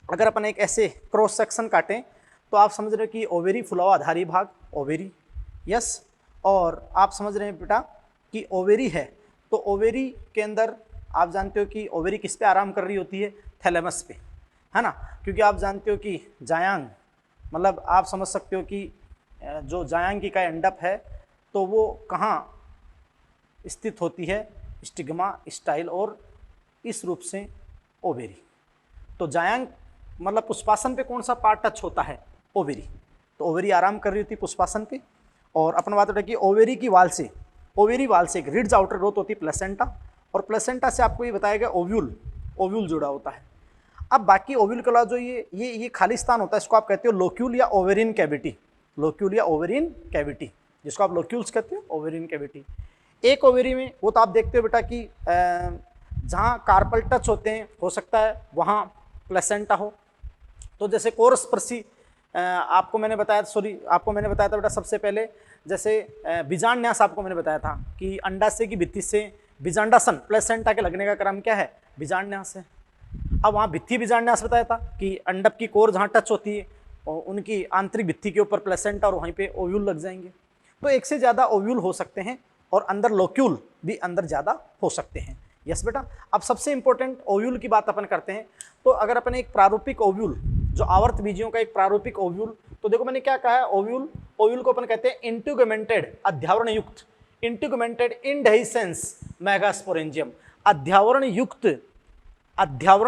अगर अपन एक ऐसे क्रॉस सेक्शन काटें तो आप समझ रहे हो कि ओवेरी फुलावा आधारी भाग ओवेरी। यस। और आप समझ रहे हैं बेटा कि ओवेरी है, तो ओवेरी के अंदर आप जानते हो कि ओवेरी किस पे आराम कर रही होती है, थैलेमस पे, है ना। क्योंकि आप जानते हो कि जायांग, मतलब आप समझ सकते हो कि जो जायांग की इकाई अंडप है तो वो कहाँ स्थित होती है, स्टिग्मा, स्टाइल और इस रूप से ओवेरी। तो जायांग मतलब पुष्पासन पे कौन सा पार्ट टच होता है, ओवेरी। तो ओवेरी आराम कर रही होती है पुष्पासन पे। और अपन बात उठे कि ओवेरी की वाल से, ओवेरी वाल से एक रिड्ज आउटर ग्रोथ होती है प्लेसेंटा, और प्लेसेंटा से आपको ये बताया गया ओव्यूल, ओव्यूल जुड़ा होता है। अब बाकी ओव्यूल के अलावा जो ये खाली स्थान होता है, इसको आप कहते हो लोक्यूल या ओवेरिन कैविटी, लोक्यूल या ओवेरिन कैविटी, जिसको आप लोक्यूल्स कहते हो, ओवेरिन कैविटी। एक ओवेरी में वो तो आप देखते हो बेटा कि जहाँ कार्पल टच होते हैं, हो सकता है वहाँ प्लेसेंटा हो। तो जैसे कोरस प्रसी आपको मैंने बताया, आपको मैंने बताया था बेटा सबसे पहले, जैसे बीजांड न्यास आपको मैंने बताया था कि अंडाशय की भित्ति से बीजांडासन प्लेसेंटा के लगने का क्रम क्या है, बीजांड न्यास है। अब वहाँ भित्ति बीजांड न्यास बताया था कि अंडप की कोर जहाँ टच होती है और उनकी आंतरिक भित्ति के ऊपर प्लेसेंटा और वहीं पे ओव्यूल लग जाएंगे। तो एक से ज़्यादा ओव्यूल हो सकते हैं और अंदर लोक्यूल भी अंदर ज़्यादा हो सकते हैं। यस बेटा। अब सबसे इंपॉर्टेंट ओव्यूल की बात अपन करते हैं। तो अगर अपन एक प्रारूपिक ओव्यूल, जो आवर्त बीजियों का एक प्रारूपिक ओव्यूल, तो देखो मैंने क्या कहा है, ओव्यूल, ओव्यूल को अपन कहते हैं इंट्यूगमेंटेड, अध्यावरण युक्त, इंट्यूगमेंटेड इंडेhiscens मेगास्पोरेंजियम, अध्यावरण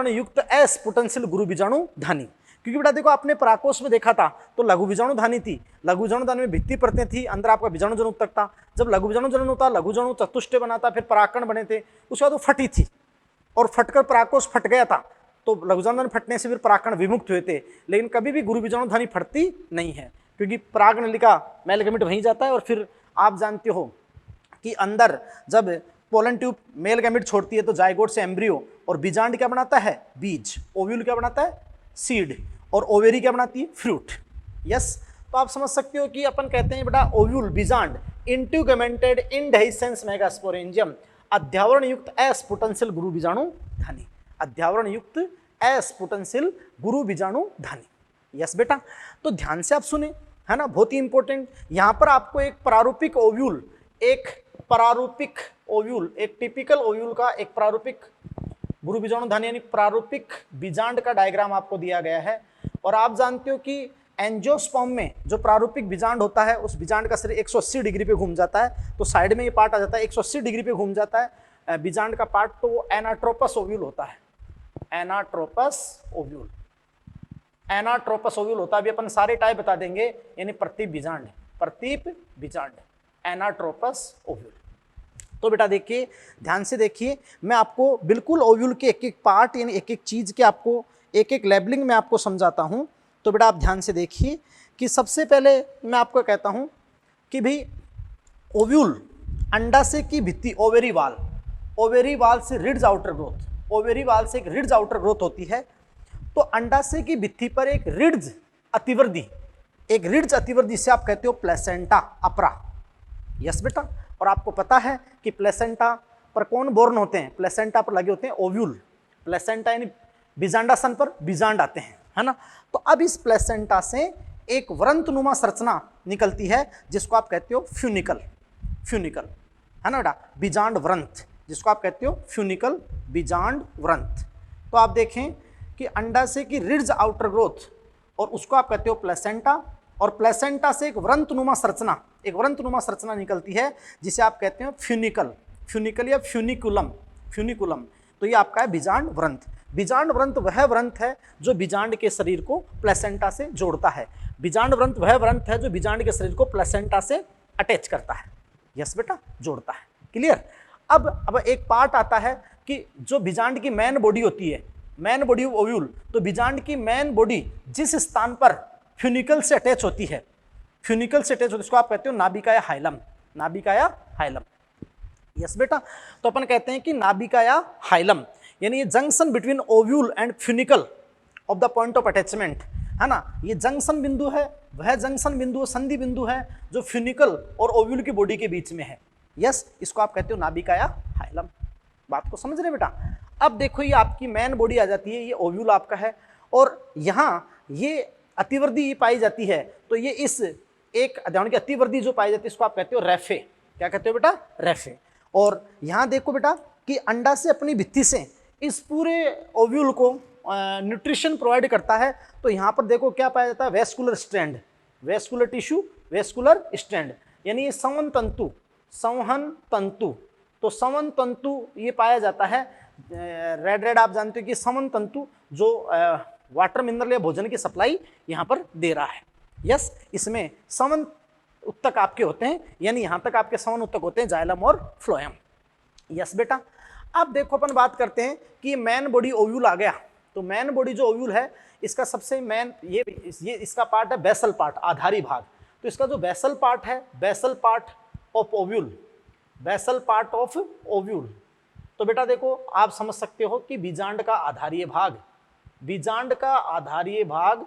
युक्त एस्पुटेंशियल गुरु बीजाणु धानी। क्योंकि बेटा देखो आपने पराकोष में देखा था तो लघु बीजाणु धानी थी, लघु बीजाणु धानी में भित्ति परतें थी, अंदर आपका बीजाणु जनन तक था। जब लघु बीजाणु जनन होता, लघु जनन चतुष्टय बनाता, फिर पराकण बने थे, उसके बाद वो फटी थी और फटकर पराकोष फट गया था। तो लघु बीजाणु फटने से फिर पराकण विमुक्त हुए थे, लेकिन कभी भी गुरु बीजाणु धानी फटती नहीं है, क्योंकि पराग नलिका मेल गैमेट वहीं जाता है। और फिर आप जानते हो कि अंदर जब पोलन ट्यूब मेल गैमेट छोड़ती है तो जाइगोट से एम्ब्रियो, और बीजांड क्या बनाता है, बीज। ओव्यूल क्या बनाता है, सीड। और ओवेरी क्या बनाती है, फ्रूट। यस। तो आप समझ सकते हो कि अपन कहते हैं बेटा ओव्यूल बीजांड इंट्यूगमेंटेड इंडेhiscens मेगास्पोरेंजियम, अध्यावरण युक्त एस्पुटेंशियल गुरु बीजाणु धानी, अध्यावरण युक्त एस्पुटेंशियल गुरु बीजाणु धानी। यस बेटा। तो ध्यान से आप सुने, है ना, बहुत ही इंपॉर्टेंट। यहां पर आपको एक प्रारूपिक ओव्यूल, एक प्रारूपिक ओव्यूल, एक टिपिकल ओव्यूल का एक प्रारूपिक गुरु बीजाणु धानी यानी प्रारूपिक बीजांड का डायग्राम आपको दिया गया है। और आप जानते हो कि एंजियोस्पर्म में जो प्रारूपिक बीजांड होता है, उस बीजांड का शरीर 180 डिग्री पे घूम जाता है। तो साइड में ये पार्ट आ जाता है, 180 डिग्री पे घूम जाता है बीजांड का पार्ट, तो वो एनाट्रोपस ओव्यूल होता है, एनाट्रोपस ओव्यूल, एनाट्रोपस ओव्यूल होता है। अभी अपन सारे टाइप बता देंगे, यानी प्रति बीजांड, प्रतीप बीजांड, एनाट्रोपस ओव्यूल। तो बेटा देखिए, ध्यान से देखिए, मैं आपको बिल्कुल ओव्यूल के एक एक पार्ट यानी एक एक चीज के आपको एक एक लेबलिंग में आपको समझाता हूं। तो बेटा आप ध्यान से देखिए कि सबसे पहले मैं आपको कहता हूं कि भाई ओव्यूल अंडाशय की भित्ति, ओवेरी वाल, ओवेरी वाल से रिड्ज आउटर ग्रोथ, ओवेरी वाल से एक रिड्ज आउटर ग्रोथ होती है। तो अंडाशय की भित्ति पर एक रिड्ज अतिवर्धी, एक रिड्ज अतिवर्धी से आप कहते हो प्लेसेंटा अपरा। यस बेटा, और आपको पता है कि प्लेसेंटा पर कौन बोर्न होते हैं, प्लेसेंटा पर लगे होते हैं ओव्यूल। प्लेसेंटा यानी बीजांडासन पर बीजांड आते हैं, है ना। तो अब इस प्लेसेंटा से एक वृंतनुमा संरचना निकलती है जिसको आप कहते हो फ्यूनिकल, फ्यूनिकल, है ना बेटा, बीजांड वृंत, जिसको आप कहते हो फ्यूनिकल बीजांड वृंत। तो आप देखें कि अंडाशय की रिड्ज आउटर ग्रोथ और उसको आप कहते हो प्लेसेंटा, और प्लेसेंटा से एक वृंतनुमा संरचना, एक वृंतनुमा संरचना निकलती है जिसे आप कहते हैं फ्यूनिकल, फ्यूनिकल या फ्यूनिकुलम, फ्यूनिकुलम। तो ये आपका है बीजांड वृंत। बीजांड वृंत वह वृंत है जो बीजांड के शरीर को प्लेसेंटा से जोड़ता है। बीजांड वृंत वह वृंत है जो बीजांड के शरीर को प्लेसेंटा से अटैच करता है। यस बेटा, जोड़ता है। क्लियर। अब एक पार्ट आता है कि जो बीजांड की मेन बॉडी होती है, मेन बॉडी ऑफ ओव्यूल, तो बीजांड की मेन बॉडी जिस स्थान पर फ्यूनिकल से अटैच होती है, फ्यूनिकल से अटैच होती है, इसको आप कहते हो नाभिका या हाइलम, नाभिका या हाइलम। यस बेटा, तो अपन कहते हैं कि नाभिका या हाइलम यानी ये junction between ovule and funicle of the point of attachment, है ना। ये जंक्शन बिंदु है, वह जंक्शन बिंदु, संधि बिंदु है जो फ्यूनिकल और ओव्यूल की बॉडी के बीच में है। यस, इसको आप कहते हो नाभिका या हाइलम। बात को समझ रहे बेटा। अब देखो ये आपकी मेन बॉडी आ जाती है, ये ओव्यूल आपका है, और यहाँ ये अतिवर्धी पाई जाती है। तो ये इस एक की अतिवर्धी जो पाई जाती है इसको आप कहते हो रेफे। क्या कहते हो बेटा? रेफे। और यहाँ देखो बेटा कि अंडा से अपनी भित्ति से इस पूरे ओव्यूल को न्यूट्रिशन प्रोवाइड करता है। तो यहाँ पर देखो क्या पाया जाता है? Vascular strand, vascular tissue, vascular strand, यानी ये संवहन तंतु, संवहन तंतु। तो संवहन तंतु ये पाया जाता है। रेड रेड आप जानते हो कि संवहन तंतु जो वाटर मिनरल या भोजन की सप्लाई यहाँ पर दे रहा है। यस, इसमें संवहन उत्तक आपके होते हैं, यानी यहाँ तक आपके संवहन उत्तक होते हैं, जाइलम और फ्लोएम। यस बेटा। अब देखो अपन बात करते हैं कि मेन बॉडी ओव्यूल आ गया। तो मेन बॉडी जो ओव्यूल है इसका सबसे मेन ये इसका पार्ट है बेसल पार्ट, आधारी भाग। तो इसका जो बेसल पार्ट है, basal part of ovule, basal part of ovule. तो बेटा देखो आप समझ सकते हो कि बीजांड का आधारीय भाग, बीजांड का आधारीय भाग,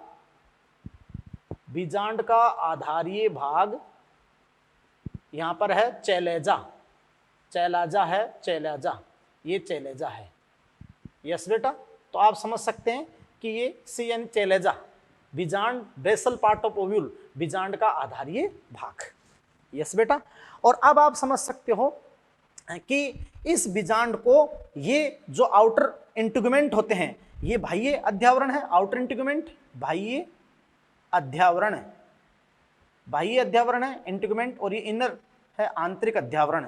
बीजांड का आधारीय भाग यहां पर है चैलेजा, चैलाजा है, चैलाजा, ये चैलेजा है। यस बेटा, तो आप समझ सकते हैं कि ये सी यानी चैलेजा, बीजांड बेसल पार्ट ऑफ ओव्यूल, बीजांड का आधारीय भाग। यस बेटा। और अब आप समझ सकते हो कि इस बीजांड को ये जो आउटर इंटीगुमेंट होते हैं ये बाह्य अध्यावरण है, आउटर इंटीगुमेंट बाह्य अध्यावरण, बाह्य अध्यावरण है इंटीगुमेंट, और ये इनर है आंतरिक अध्यावरण।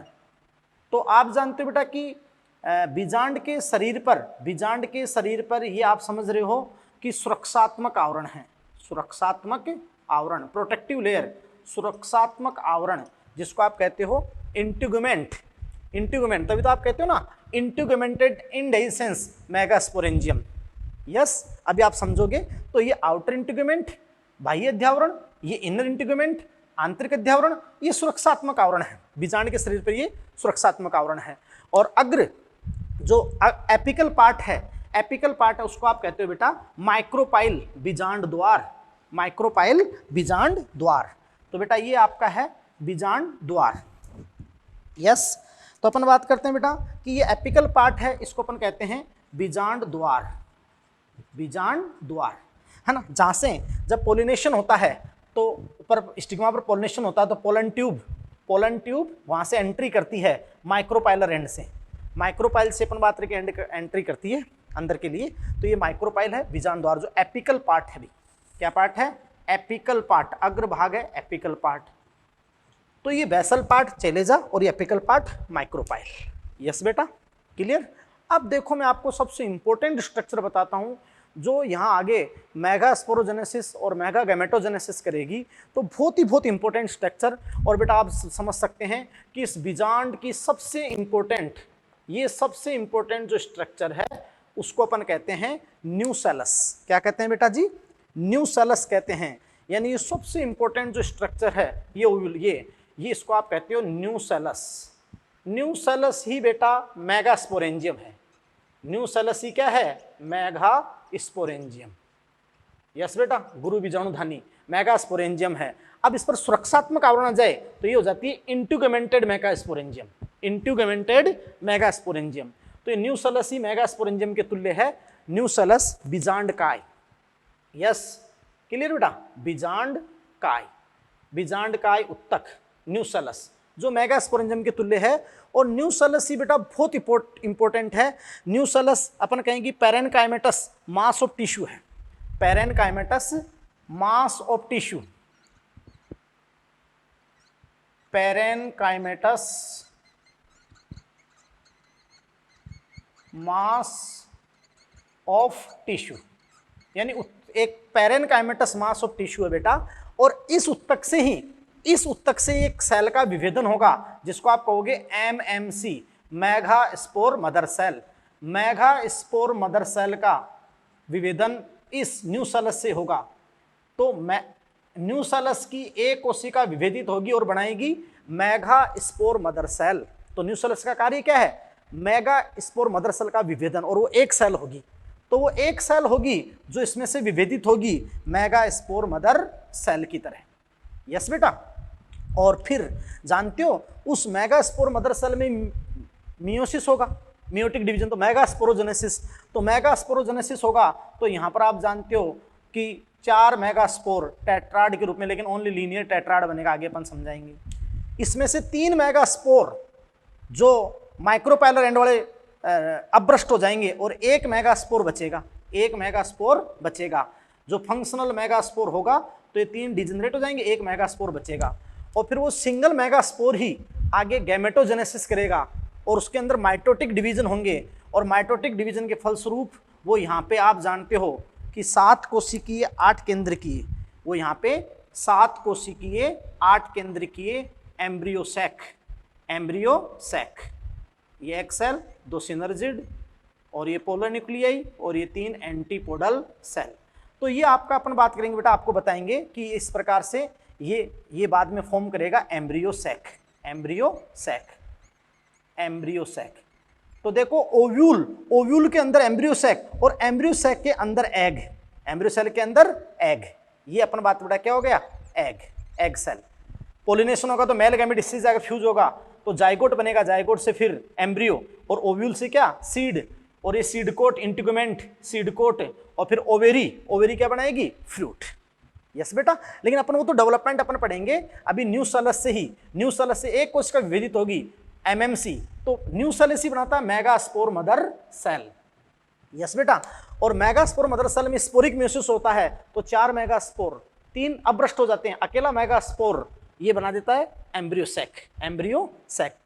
तो आप जानते हो बेटा कि बीजांड के शरीर पर, बीजांड के शरीर पर ये आप समझ रहे हो कि सुरक्षात्मक आवरण है, सुरक्षात्मक आवरण, प्रोटेक्टिव लेयर, सुरक्षात्मक आवरण, जिसको आप कहते हो इंटीगुमेंट, इंटीगुमेंट। तभी तो आप कहते हो ना इंटीगुमेंटेड इंडेhiscence मेगास्पोरेंजियम। यस, अभी आप समझोगे। तो ये आउटर इंटीगुमेंट बाह्य अध्यावरण, ये इनर इंटीगुमेंट आंतरिक अध्यावरण, ये सुरक्षात्मक आवरण है। बीजांड के शरीर पर ये सुरक्षात्मक आवरण है। और अग्र जो एपिकल पार्ट है, एपिकल पार्ट है, उसको आप कहते हो बेटा माइक्रोपाइल बीजांड द्वार, माइक्रोपाइल बीजांड द्वार। तो बेटा ये आपका है बीजांड द्वार। यस, तो अपन बात करते हैं बेटा कि ये एपिकल पार्ट है, इसको अपन कहते हैं बीजांड द्वार, बीजांड द्वार, है ना। जहाँ से जब पोलिनेशन होता है तो ऊपर स्टिग्मा पर पोलिनेशन होता है तो पोलन ट्यूब, पोलन ट्यूब वहाँ से एंट्री करती है माइक्रोपाइलर एंड से, माइक्रोपाइल से अपन बात करके एंट्री करती है अंदर के लिए। तो ये माइक्रोपाइल है बीजांड द्वार, जो एपिकल पार्ट है भी। क्या पार्ट है? एपिकल पार्ट, अग्रभाग है एपिकल पार्ट। तो ये बेसल पार्ट चैलेजा और ये एपिकल पार्ट माइक्रोपाइल। यस बेटा, क्लियर। अब देखो मैं आपको सबसे इंपॉर्टेंट स्ट्रक्चर बताता हूँ जो यहाँ आगे मेगा स्पोरोजेनेसिस और मेगा गैमेटोजेनेसिस करेगी। तो बहुत इंपॉर्टेंट स्ट्रक्चर। और बेटा आप समझ सकते हैं कि इस बीजांड की सबसे इंपॉर्टेंट जो स्ट्रक्चर है उसको अपन कहते हैं न्यूसेलस। क्या कहते हैं बेटा जी? न्यूसेलस कहते हैं। यानी ये सबसे इंपॉर्टेंट जो स्ट्रक्चर है ये इसको आप कहते हो न्यूसेलस। न्यूसेलस ही बेटा मेगास्पोरेंजियम है। न्यूसेलस ही क्या है? मेगास्पोरेंजियम। यस बेटा, गुरु बीजाणुधानी मेगास्पोरेंजियम है। अब इस पर सुरक्षात्मक आवरण आ जाए तो ये हो जाती है इंट्यूगमेंटेड मेगास्पोरेंजियम। इंट्यूगमेंटेड मेगास्पोरेंजियम। तो ये न्यूसेलस ही मेगास्पोरेंजियम के तुल्य है। न्यूसेलस बीजांड काय। यस, क्लियर बेटा? बीजांड काय उत्तक न्यूसेलस जो मेगास्पोरेंजियम के तुल्य है। और न्यूसेलस ही बेटा बहुत इंपॉर्टेंट है। न्यूसेलस अपन कहेंगे पैरेनकाइमेटस मास ऑफ टिश्यू है। Parenchymatous mass of tissue, parenchymatous mass of tissue, यानी एक पैरेनकाइमेटस मास ऑफ टिश्यू है बेटा। और इस उत्तक से एक सेल का विभेदन होगा जिसको आप कहोगे MMC, megaspore mother cell. Megaspore mother cell का विभेदन इस न्यूसेलस से होगा। तो न्यूसेलस की एक कोशिका विभेदित होगी और बनाएगी मेगा स्पोर मदर सेल। तो न्यूसेलस का कार्य क्या है? मेगा स्पोर मदर सेल का विभेदन। और वो एक सेल होगी, तो वो एक सेल होगी जो इसमें से विभेदित होगी मेगा स्पोर मदर सेल की तरह। यस बेटा। और फिर जानते हो उस मेगा स्पोर मदर सेल में मियोसिस होगा, मियोटिक डिवीजन, तो मेगा स्पोरोजेनेसिस। तो मेगा स्पोरोजेनेसिस होगा तो यहाँ पर आप जानते हो कि 4 मेगा स्पोर टेट्राड के रूप में, लेकिन ओनली लीनियर टेट्राड बनेगा, आगे अपन समझाएंगे। इसमें से 3 मेगा स्पोर जो माइक्रोपैलर एंड वाले अभ्रष्ट हो जाएंगे और 1 मेगा स्पोर बचेगा। 1 मेगा स्पोर बचेगा जो फंक्शनल मेगा स्पोर होगा। तो ये 3 डिजेनरेट हो जाएंगे, 1 मेगा स्पोर बचेगा। और फिर वो सिंगल मेगा स्पोर ही आगे गैमेटोजेनेसिस करेगा और उसके अंदर माइटोटिक डिवीजन होंगे। और माइटोटिक डिवीजन के फलस्वरूप वो यहाँ पे आप जानते हो कि 7 कोशिकीय 8 केंद्रकीय, वो यहाँ पे 7 कोशिकीय 8 केंद्रकीय एम्ब्रियोसैक, ये एक सेल, 2 सिनर्जिड और ये पोलर न्यूक्लियाई और ये 3 एंटीपोडल सेल। तो ये आपका अपन बात करेंगे बेटा, आपको बताएंगे कि इस प्रकार से ये बाद में फॉर्म करेगा एम्ब्रियोसैक। तो देखो ओव्यूल के अंदर एम्ब्रियोसैक और एम्ब्रियोसैक के अंदर एग, एम्ब्रियोसेल के अंदर एग। ये अपन बात बेटा क्या हो गया? Egg cell. पोलिनेशन होगा तो मेल गैमेट इससे जाकर फ्यूज होगा तो जाइगोट बनेगा, जाइगोट से फिर एम्ब्रियो और ओव्यूल से क्या? सीड। और ये सीड कोट इंटीगुमेंट, सीड कोट और फिर ओवेरी क्या बनाएगी? फ्रूट। यस बेटा। लेकिन अपन वो तो डेवलपमेंट अपन पढ़ेंगे। अभी न्यूसेलस से एक कोशिका विभेदित होगी MMC, तो न्यूसेलस ही बनाता है megaspore mother cell. Yes बेटा। और मेगा स्पोर मदर सेल में स्पोरिक म्यूसिस होता है तो 4 मेगा स्पोर, 3 अभ्रष्ट हो जाते हैं, अकेला मेगा स्पोर ये बना देता है एम्ब्रियोसैक।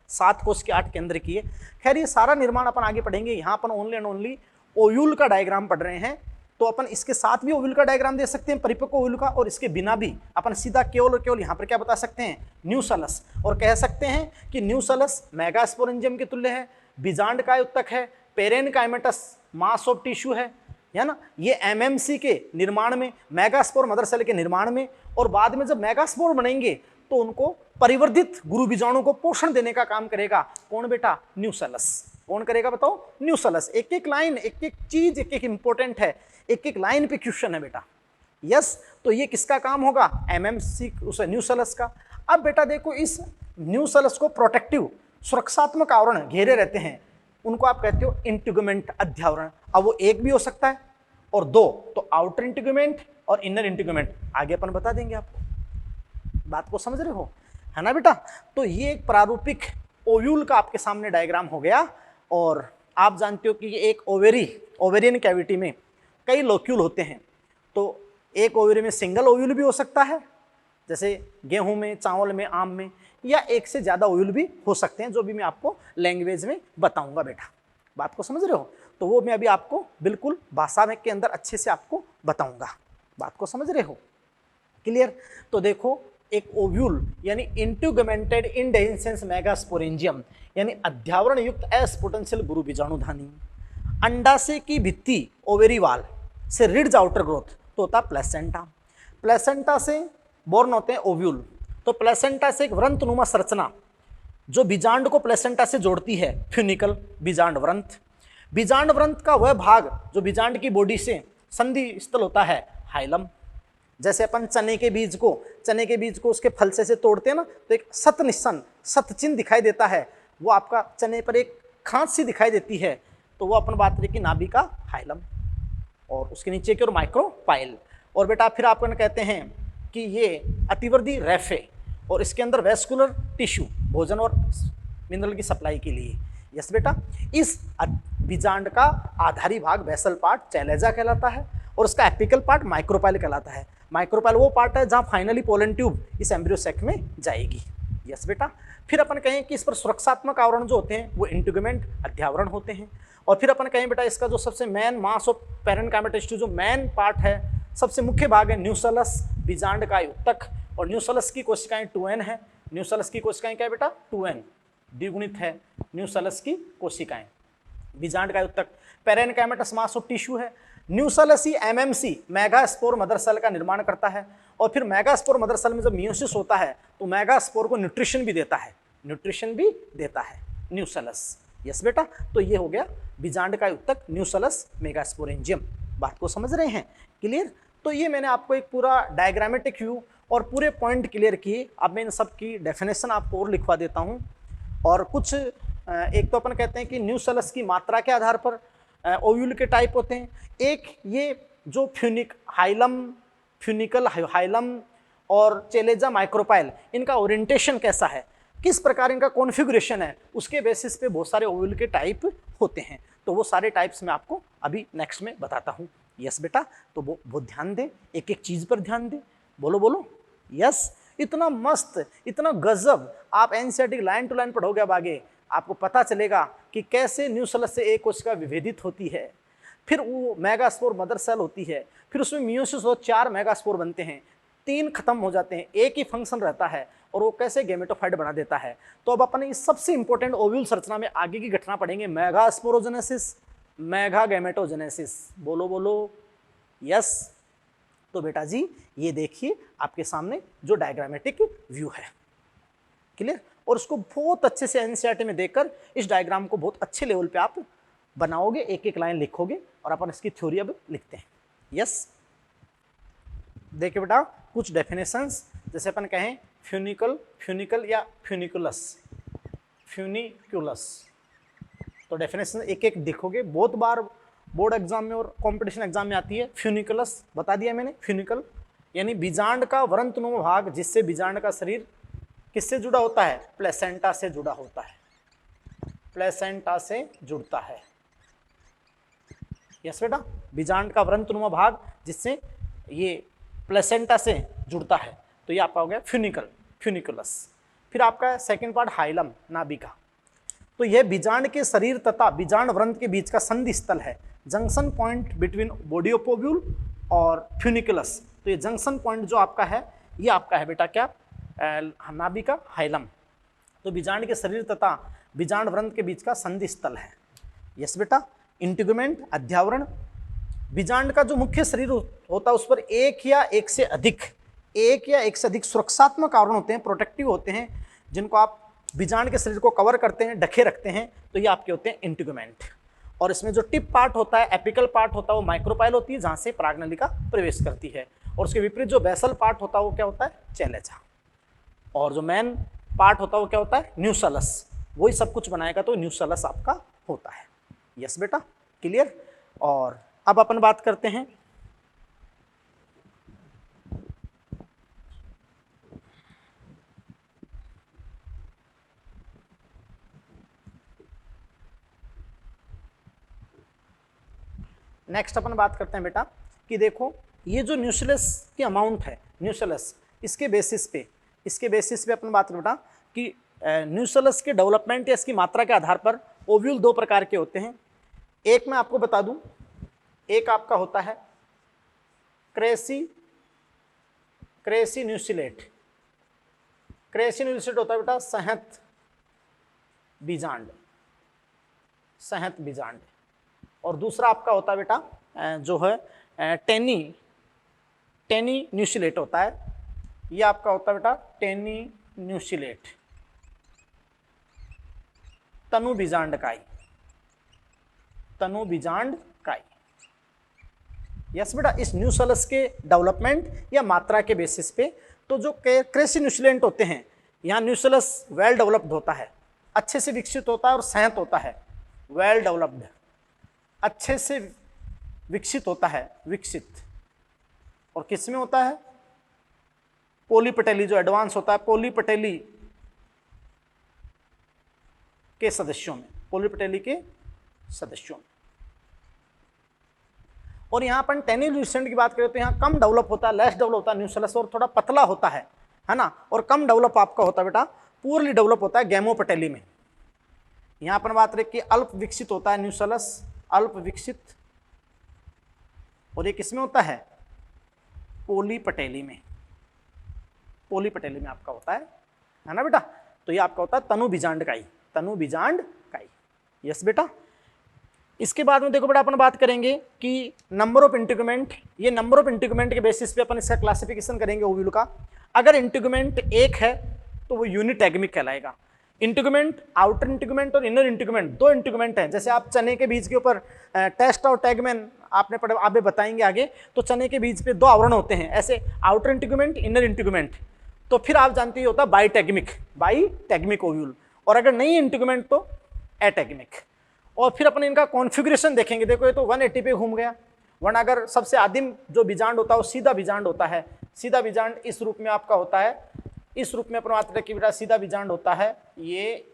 7 कोश के 8 केंद्र की है। खैर ये सारा निर्माण अपन आगे पढ़ेंगे। यहाँ अपन ओनली एंड ओनली ओव्यूल का डायग्राम पढ़ रहे हैं, तो अपन इसके साथ भी ओव्यूल का डायग्राम दे सकते हैं, परिपक्व ओव्यूल का, और इसके बिना भी अपन सीधा केवल और केवल यहाँ पर क्या बता सकते हैं? न्यूसेलस। और कह सकते हैं कि न्यूसेलस मेगास्पोरेंजियम के तुल्य है, बीजांड काय उत्तक है, पेरेनकाइमेटस मास ऑफ टिश्यू है ना। ये MMC के निर्माण में, मेगास्पोर मदर सेल के निर्माण में, और बाद में जब मेगास्पोर बनेंगे तो उनको परिवर्धित गुरु बीजाणु को पोषण देने का काम करेगा कौन बेटा? न्यूसेलस। कौन करेगा बताओ? न्यूसेलस। एक एक लाइन, एक एक चीज, एक एक इंपॉर्टेंट है, एक एक लाइन पे क्वेश्चन है बेटा। यस। तो ये किसका काम होगा? MMC उसे न्यूसेलस का। अब बेटा देखो इस न्यूसेलस को प्रोटेक्टिव सुरक्षात्मक आवरण घेरे रहते हैं, उनको आप कहते हो इंटीगुमेंट अध्यावरण। अब वो एक भी हो सकता है और 2, तो आउटर इंटीगुमेंट और इनर इंटीगुमेंट आगे अपन बता देंगे आपको। बात को समझ रहे हो, है ना बेटा? तो ये एक प्रारूपिक ओव्यूल का आपके सामने डायग्राम हो गया। और आप जानते हो कि ये एक ओवेरियन कैविटी में कई लोक्यूल होते हैं। तो एक ओवेरी में सिंगल ओव्यूल भी हो सकता है, जैसे गेहूं में, चावल में, आम में, या एक से ज़्यादा ओव्यूल भी हो सकते हैं, जो भी मैं आपको लैंग्वेज में बताऊंगा बेटा। बात को समझ रहे हो? तो वो मैं अभी आपको बिल्कुल भाषा में के अंदर अच्छे से आपको बताऊंगा। बात को समझ रहे हो? क्लियर? तो देखो, एक ओव्यूल यानी इंट्यूगमेंटेड इंडेhiscence मेगास्पोरेंजियम यानी अध्यावरण युक्त एस्पोटेंशियल गुरु बीजाणुधानी, अंडाशय की भित्ति ओवेरी वाल से रिड्ज आउटर ग्रोथ तो होता प्लेसेंटा, प्लेसेंटा से बोर्न होते हैं ओव्यूल। तो प्लेसेंटा से एक व्रंतनुमा संरचना जो बीजांड को प्लेसेंटा से जोड़ती है, फ्यूनिकल बीजांड व्रंत। बीजांड व्रंत का वह भाग जो बीजांड की बॉडी से संधि स्थल होता है, हाइलम। जैसे अपन चने के बीज को उसके फलसे से तोड़ते हैं ना, तो एक सत निशान, सत चिन्ह दिखाई देता है, वो आपका चने पर एक खांच सी दिखाई देती है, तो वो अपन बात करें कि नाभि का हाइलम। और उसके नीचे की ओर माइक्रोपाइल। और बेटा फिर अपन कहते हैं कि ये अतिवर्धी रेफे, और इसके अंदर वेस्कुलर टिश्यू भोजन और मिनरल की सप्लाई के लिए। यस बेटा, इस बीजांड का आधारी भाग बेसल पार्ट चैलेजा कहलाता है और उसका एपिकल पार्ट माइक्रोपाइल कहलाता है। माइक्रोपाइल वो पार्ट है जहाँ फाइनली पोलन ट्यूब इस एम्ब्रियो सैक में जाएगी। यस बेटा, फिर अपन कहें कि इस पर सुरक्षात्मक आवरण जो होते हैं वो इंटीग्यूमेंट अध्यावरण होते हैं। और फिर अपन कहें बेटा इसका जो सबसे main mass of parenchyma tissue जो मेन पार्ट है, सबसे मुख्य भाग है न्यूसलस बीजांड का युतक। और न्यूसलस की कोशिकाएं 2n है। न्यूसलस की कोशिकाएं क्या है बेटा? 2n द्विगुणित है न्यूसलस की कोशिकाएं। बीजांड का युतक पैरेन्काइमेटस मास ऑफ टिश्यू है। न्यूसलस ही एमएमसी मेगास्पोर मदर सेल का निर्माण करता है। और फिर मेगास्पोर मदर सेल में जब मियोसिस होता है तो मेगास्पोर को न्यूट्रिशन भी देता है, न्यूसलस। यस बेटा, तो ये हो गया बीजांड का युतक न्यूसलस मेगास्पोरेंजियम। बात को समझ रहे हैं? क्लियर? तो ये मैंने आपको एक पूरा डायग्रामेटिक व्यू और पूरे पॉइंट क्लियर किए। अब मैं इन सब की डेफिनेशन आपको और लिखवा देता हूँ। और कुछ एक तो अपन कहते हैं कि न्यूसलस की मात्रा के आधार पर ओव्यूल के टाइप होते हैं। एक ये जो फ्यूनिकल हाइलम और चैलेजा माइक्रोपाइल, इनका ओरिएंटेशन कैसा है, किस प्रकार इनका कॉन्फ़िगरेशन है, उसके बेसिस पे बहुत सारे ओव्यूल के टाइप होते हैं। तो वो सारे टाइप्स मैं आपको अभी नेक्स्ट में बताता हूँ। यस बेटा, तो वो बहुत ध्यान दें, एक एक चीज़ पर ध्यान दें। बोलो यस। इतना मस्त, इतना गजब आप एनसीईआरटी लाइन टू लाइन पढ़ोगे। अब आगे आपको पता चलेगा कि कैसे न्यूसलस से एक कोशिका विभेदित होती है, फिर वो मेगास्पोर मदर सेल होती है, फिर उसमें मियोसिस हो 4 मेगास्पोर बनते हैं, 3 खत्म हो जाते हैं, एक ही फंक्शन रहता है, और वो कैसे गैमेटोफाइट बना देता है। तो अब अपन इस सबसे इंपॉर्टेंट ओव्यूल संरचना में आगे की घटना पढ़ेंगे, मेगास्पोरोजेनेसिस, मेगागैमेटोजेनेसिस। बोलो यस। तो बेटा जी ये देखिए आपके सामने जो डायग्रामेटिक व्यू है, क्लियर? और उसको बहुत अच्छे से एनसीईआरटी में देखकर इस डायग्राम को बहुत अच्छे लेवल पे आप बनाओगे, एक एक लाइन लिखोगे, और अपन इसकी थ्योरी अब लिखते हैं। यस, देखिए बेटा कुछ डेफिनेशंस, जैसे अपन कहें फ्यूनिकल या फ्यूनिकुलस, तो डेफिनेशन एक एक देखोगे, बहुत बार बोर्ड एग्जाम में और कंपटीशन एग्जाम में आती है। फ्यूनिकुलस बता दिया मैंने, फ्यूनिकल यानी बीजांड का व्रंतनुमा भाग जिससे बीजांड का शरीर किससे जुड़ा होता है? प्लेसेंटा से जुड़ा होता है, प्लेसेंटा से जुड़ता है। यस बेटा, बीजांड का व्रंतनुमा भाग जिससे ये प्लेसेंटा से जुड़ता है, तो ये आपका हो गया फ्यूनिकुलस। फिर आपका सेकंड पार्ट हाइलम, नाभिका। तो यह बीजांड के शरीर तथा बीजांड व्रंत के बीच का संधि स्थल है, junction point between body of ovule और फ्यूनिकुलस। तो ये जंक्शन पॉइंट जो आपका है, ये आपका है बेटा क्या? नाभिका हाइलम। तो बीजांड के शरीर तथा बीजांड व्रंत के बीच का संधि स्थल है। यस बेटा, इंटीग्यूमेंट अध्यावरण, बीजांड का जो मुख्य शरीर होता है उस पर एक या एक से अधिक सुरक्षात्मक आवरण होते हैं, प्रोटेक्टिव होते हैं, जिनको आप बीजांड के शरीर को कवर करते हैं, ढके रखते हैं, तो ये आपके होते हैं इंटीग्यूमेंट। और इसमें जो टिप पार्ट होता है, एपिकल पार्ट होता है, वो माइक्रोपाइल होती है जहाँ से परागनलिका प्रवेश करती है। और उसके विपरीत जो बेसल पार्ट होता है वो क्या होता है? चैलेजा। और जो मेन पार्ट होता है वो क्या होता है? न्यूसलस। वही सब कुछ बनाएगा तो न्यूसलस आपका होता है। यस बेटा, क्लियर? और अब अपन बात करते हैं नेक्स्ट, अपन बात करते हैं बेटा कि देखो ये जो न्यूसलस की अमाउंट है, न्यूसलस, इसके बेसिस पे अपन बात करें बेटा कि न्यूसेलस के डेवलपमेंट या इसकी मात्रा के आधार पर ओव्यूल दो प्रकार के होते हैं। एक मैं आपको बता दूं, एक आपका होता है क्रेसी न्यूसिलेट। क्रेसी न्यूसिलेट होता है बेटा सहत बीजांड। और दूसरा आपका होता है बेटा जो है टेनी न्यूसिलेट होता है। ये आपका होता है बेटा टेनी न्यूसिलेट, तनु बीजांड काई। यस बेटा, इस न्यूसेलस के डेवलपमेंट या मात्रा के बेसिस पे तो जो क्रेसी न्यूसिलेंट होते हैं, यहाँ न्यूसेलस वेल डेवलप्ड होता है, अच्छे से विकसित होता है और संहत होता है। वेल डेवलप्ड, अच्छे से विकसित होता है, विकसित। और किस में होता है? पोलीपटेली, जो एडवांस होता है पोलीपटेली के सदस्यों में, पोलीपटेली के सदस्यों में। और यहाँ अपन टेनी न्यूसिलेंट की बात करें तो यहाँ कम डेवलप होता है, लेस डेवलप होता है न्यूसेलस, और थोड़ा पतला होता है ना। और कम डेवलप आपका होता है बेटा, पूर्ली डेवलप होता है गैमोपटेली में। यहाँ अपन बात करें कि अल्प विकसित होता है न्यूसेलस, अल्प विकसित। और ये किसमें होता है? पोलीपटेली में, पोलीपटेली में आपका होता है ना बेटा। तो ये आपका होता है तनु बीजांड काई। यस बेटा। इसके बाद में देखो बेटा अपन बात करेंगे कि नंबर ऑफ इंटीग्यूमेंट। ये नंबर ऑफ इंटीग्यूमेंट के बेसिस पे अपन इसका क्लासिफिकेशन करेंगे ओव्यूल का। अगर इंटीग्यूमेंट एक है तो वो यूनिटैगमिक कहलाएगा। इंटीग्यूमेंट, आउटर इंटीग्यूमेंट और इनर इंटीग्यूमेंट, दो इंटीग्यूमेंट हैं। जैसे आप चने के बीज के ऊपर टेस्ट और टैगमैन आपने पढ़ा, आप बताएंगे आगे, तो चने के बीज पे दो आवरण होते हैं, ऐसे आउटर इंटीग्यूमेंट, इनर इंटीग्यूमेंट। तो फिर आप जानते ही होता बाईटैगमिक ओव्यूल। और अगर नहीं इंटीग्यूमेंट तो एटैगमिक। और फिर अपन इनका कॉन्फ़िगरेशन देखेंगे। देखो ये तो 180 पे घूम गया, वरना अगर सबसे आदिम जो बीजांड होता है वो सीधा बीजांड होता है। सीधा बीजांड इस रूप में आपका होता है, इस रूप में अपन बात करें कि बेटा सीधा बीजांड होता है, ये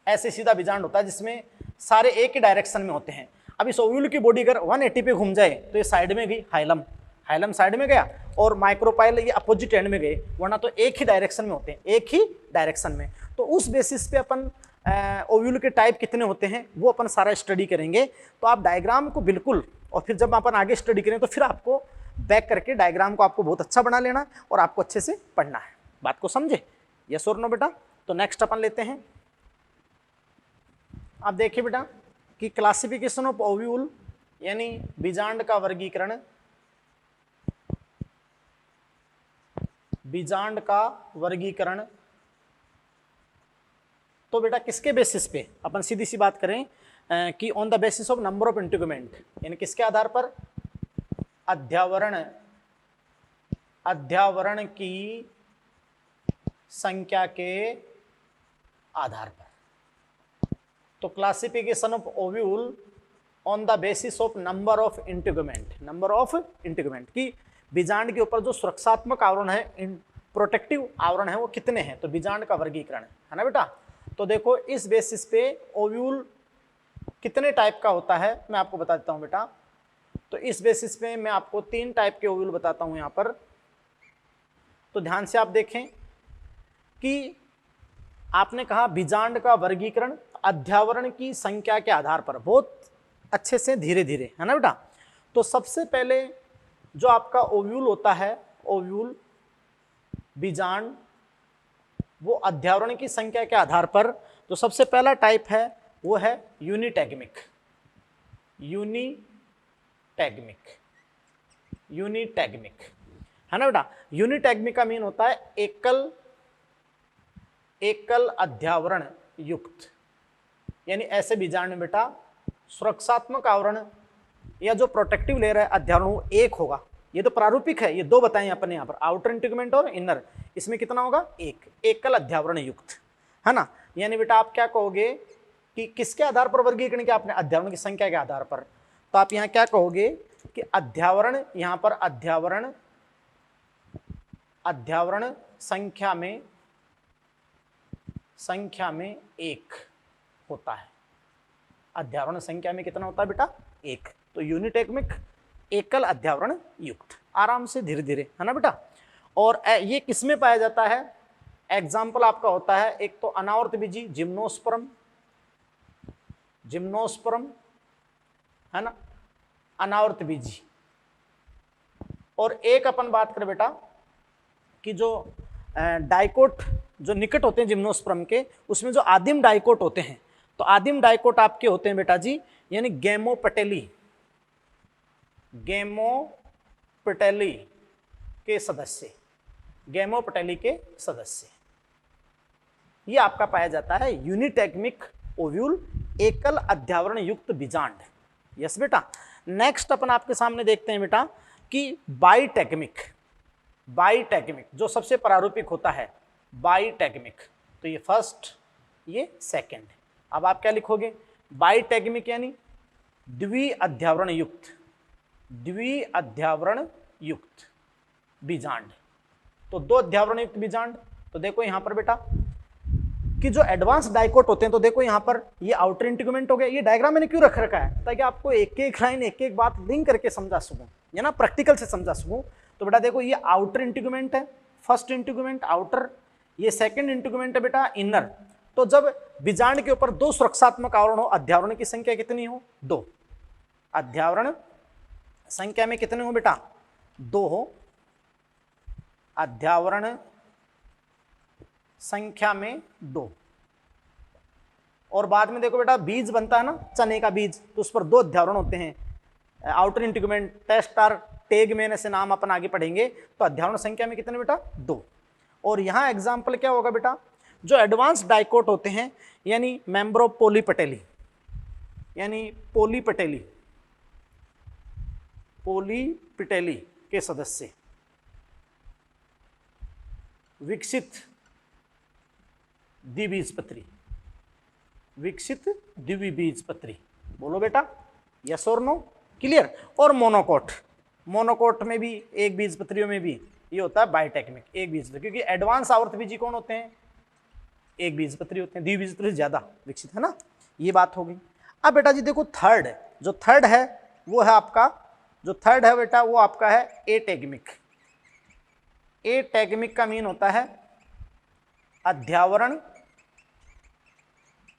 ऐसे सीधा बीजांड होता है जिसमें सारे एक ही डायरेक्शन में होते हैं। अब इस ओव्यूल की बॉडी अगर 180 पे घूम जाए तो ये साइड में गई, हाइलम साइड में गया, और माइक्रोपाइल ये अपोजिट एंड में गए, वरना तो एक ही डायरेक्शन में होते हैं, एक ही डायरेक्शन में। तो उस बेसिस पे अपन ओव्यूल के टाइप कितने होते हैं वो अपन सारा स्टडी करेंगे। तो आप डायग्राम को बिल्कुल, और फिर जब अपन आगे स्टडी करें तो फिर आपको बैक करके डायग्राम को आपको बहुत अच्छा बना लेना और आपको अच्छे से पढ़ना है। बात को समझे? यस और नो बेटा। तो नेक्स्ट अपन लेते हैं। आप देखिए बेटा कि क्लासिफिकेशन ऑफ ओव्यूल यानी बीजांड का वर्गीकरण, बीजांड का वर्गीकरण। तो बेटा किसके बेसिस पे? अपन सीधी सी बात करें कि on the basis of number of integument, यानी किसके आधार पर? अध्यावरण की संख्या के आधार पर। तो classification of ovule on the basis of number of integument की बीजांड के ऊपर जो सुरक्षात्मक आवरण है, प्रोटेक्टिव आवरण है, वो कितने हैं। तो बीजांड का वर्गीकरण है ना बेटा। तो देखो इस बेसिस पे ओव्यूल कितने टाइप का होता है मैं आपको बता देता हूं बेटा। तो इस बेसिस पे मैं आपको 3 टाइप के ओव्यूल बताता हूं यहां पर। तो ध्यान से आप देखें कि आपने कहा बीजांड का वर्गीकरण अध्यावरण की संख्या के आधार पर, बहुत अच्छे से धीरे धीरे, है ना बेटा। तो सबसे पहले जो आपका ओव्यूल होता है, ओव्यूल बीजांड, वो अध्यावरण की संख्या के आधार पर जो सबसे पहला टाइप है वो है यूनिटैगमिक, है ना बेटा। यूनिटैगमिक का मीन होता है एकल अध्यावरण युक्त, यानी ऐसे बीजांड में बेटा सुरक्षात्मक आवरण या जो प्रोटेक्टिव लेयर है अध्यावरण वो एक होगा। ये तो प्रारूपिक है, ये दो बताएं अपन यहाँ पर, आउटर इंटीग्यूमेंट और इनर। इसमें कितना होगा? एकल अध्यावरण युक्त, है ना। यानी बेटा आप क्या कहोगे कि किसके आधार पर वर्गीकरण किया आपने? अध्यावरण की संख्या के आधार पर। तो आप यहाँ क्या कहोगे कि अध्यावरण, यहाँ पर अध्यावरण संख्या में एक होता है। अध्यावरण संख्या में कितना होता है बेटा? एक। तो यूनिटैगमिक, एकल अध्यावरण युक्त। आराम से धीरे धीरे, है ना बेटा। और ये किस में पाया जाता है? एग्जाम्पल आपका होता है एक तो अनावर्त बीजी जिम्नोस्पर्म, जिम्नोस्पर्म है ना, अनावर्त बीजी। और एक अपन बात करें बेटा कि जो डाइकोट जो निकट होते हैं जिम्नोस्पर्म के, उसमें जो आदिम डाइकोट होते हैं, तो आदिम डाइकोट आपके होते हैं बेटा जी यानी गेमोपटेली, गेमोपटेली के सदस्य, गेमोपटेली के सदस्य, ये आपका पाया जाता है यूनिटेगमिक ओव्यूल, एकल अध्यावरण युक्त बीजांड। यस बेटा। नेक्स्ट अपन आपके सामने देखते हैं बेटा कि बाइटेगमिक, बाइटेगमिक जो सबसे प्रारूपिक होता है बाइटेगमिक, तो ये फर्स्ट ये सेकंड। अब आप क्या लिखोगे, बाइटेगमिक यानी द्विअध्यावरण युक्त, द्विअध्यावरण युक्त बीजांड। तो दो अध्यावरण युक्त बीजांड, तो देखो यहां पर बेटा कि जो एडवांस डाइकोट होते हैं, तो देखो यहां पर ये आउटर इंटीग्यूमेंट हो गया। ये डायग्राम मैंने क्यों रख रखा है, ताकि आपको एक एक लाइन एक एक बात लिंक करके समझा सकूं, या ना प्रैक्टिकल से समझा सकूं। तो बेटा देखो ये आउटर इंटीग्यूमेंट है, फर्स्ट इंटीग्यूमेंट आउटर, ये सेकंड इंटीग्यूमेंट है बेटा इनर। तो जब बीजांड के ऊपर दो सुरक्षात्मक आवरण हो, अध्यावरण की संख्या कितनी हो, दो, अध्यावरण संख्या में कितने हो बेटा, दो हो, अध्यावरण संख्या में दो। और बाद में देखो बेटा बीज बनता है ना, चने का बीज, तो उस पर दो अध्यावरण होते हैं, आउटर इंटीग्यूमेंट, टेस्टार, टेग में से नाम अपन आगे पढ़ेंगे। तो अध्यावरण संख्या में कितने बेटा, दो। और यहां एग्जाम्पल क्या होगा बेटा, जो एडवांस डाइकोट होते हैं यानी मेम्ब्रो पोलीपटेली, यानी पोलीपटेली, पोलीपटेली के सदस्य, विकसित द्विबीजपत्री, विकसित द्विबीजपत्री, बोलो बेटा यस और नो, क्लियर। और मोनोकोट, मोनोकोट में भी एक बीजपत्रियों में भी ये होता है बाइटेगमिक, एक बीजपत्री, क्योंकि एडवांस आवर्त बीजी कौन होते हैं, एक बीजपत्री होते हैं, द्विबीजपत्री ज्यादा विकसित है ना, ये बात हो गई। अब बेटा जी देखो थर्ड, जो थर्ड है वो है आपका, जो थर्ड है बेटा वो आपका है एटेगमिक। एटेगमिक का मीन होता है अध्यावरण,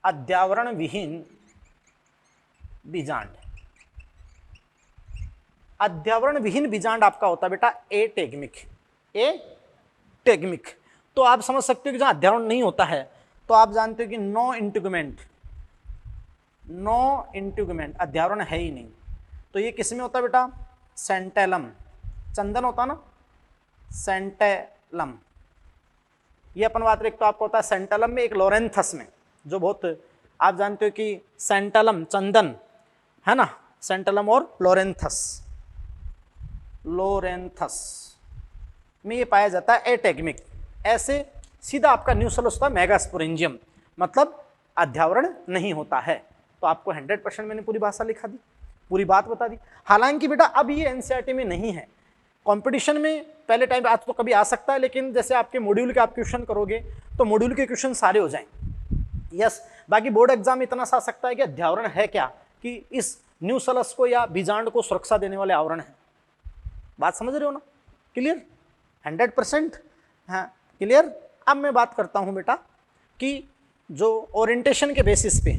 अध्यावरण विहीन बीजांड, अध्यावरण विहीन बीजांड आपका होता है बेटा एटेगमिक, एटेगमिक। तो आप समझ सकते हो कि जहां अध्यावरण नहीं होता है, तो आप जानते हो कि नो इंटीग्यूमेंट, नो इंटीग्यूमेंट, अध्यावरण है ही नहीं। तो ये किस में होता है बेटा, सेंटेलम, चंदन होता ना, सेंटेलम, ये अपन बात एक तो आपको होता है सेंटेलम में, एक लोरेंथस में, जो बहुत आप जानते हो कि सेंटेलम चंदन है ना, सेंटेलम और लोरेंथस, लोरेंथस में ये पाया जाता है एटेगमिक। ऐसे सीधा आपका न्यूसेलस होता है मेगास्पोरेंजियम, मतलब अध्यावरण नहीं होता है। तो आपको 100% मैंने पूरी भाषा लिखा दी, पूरी बात बता दी। हालांकि बेटा अब ये एनसीईआरटी में नहीं है, कंपटीशन में पहले टाइम आज तो कभी आ सकता है, लेकिन जैसे आपके मॉड्यूल के आप क्वेश्चन करोगे तो मॉड्यूल के क्वेश्चन सारे हो जाएंगे। यस, बाकी बोर्ड एग्जाम इतना सा आ सकता है कि अध्यावरण है क्या, कि इस न्यूसेलस को या बीजांड को सुरक्षा देने वाले आवरण है। बात समझ रहे हो ना, क्लियर, 100%, हाँ क्लियर। अब मैं बात करता हूँ बेटा कि जो ओरिएंटेशन के बेसिस पे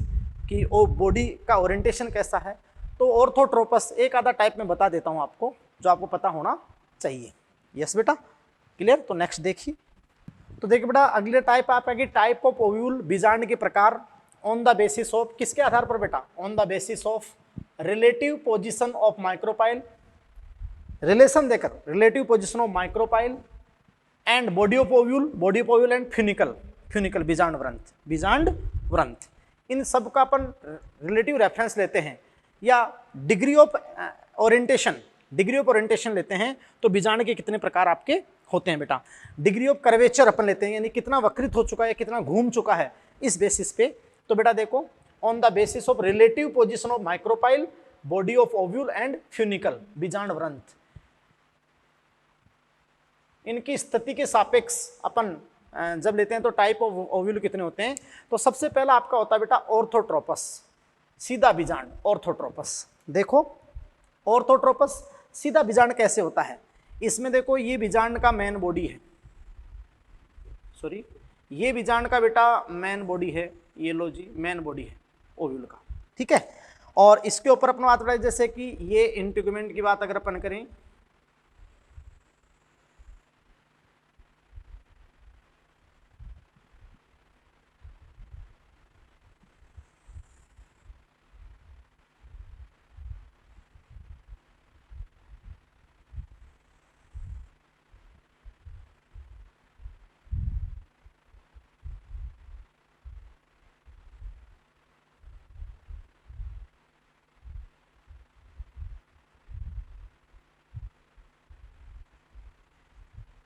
कि वो बॉडी का ओरिएंटेशन कैसा है, तो ऑर्थोट्रोपस एक आधा टाइप में बता देता हूँ आपको, जो आपको पता होना चाहिए। यस बेटा, क्लियर। तो नेक्स्ट देखिए, तो देखिए बेटा अगले टाइप आपका कि टाइप ऑफ ओव्यूल, बीजांड के प्रकार, ऑन द बेसिस ऑफ, किसके आधार पर बेटा, on the basis of relative position of micropyle, relation देकर relative position of micropyle and body of ovule, body of ovule and funicle, funicle बीजांड व्रंथ, बीजांड व्रंथ, इन सब का अपन रिलेटिव रेफरेंस लेते हैं, या degree of orientation, degree of orientation लेते हैं। तो बीजांड के कितने प्रकार आपके होते हैं बेटा, डिग्री ऑफ कर्वेचर अपन लेते हैं, यानी कितना वक्रित हो चुका है, कितना घूम चुका है, इस बेसिस पे। तो बेटा देखो on the basis of relative position of micropyle, body of ovule and funicle, बीजांड व्रंथ, इनकी स्थिति के सापेक्ष अपन जब लेते हैं तो टाइप ऑफ ओव्यूल कितने होते हैं। तो सबसे पहला आपका होता है बेटा ऑर्थोट्रोपस, सीधा बीजांड, ऑर्थोट्रोपस। देखो ऑर्थोट्रोपस सीधा बीजांड कैसे होता है, इसमें देखो ये बीजांड का मेन बॉडी है, सॉरी ये बीजांड का बेटा मेन बॉडी है, ये लो जी मेन बॉडी है ओव्यूल का, ठीक है। और इसके ऊपर अपन बात करें जैसे कि ये इंटीग्यूमेंट की बात अगर अपन करें,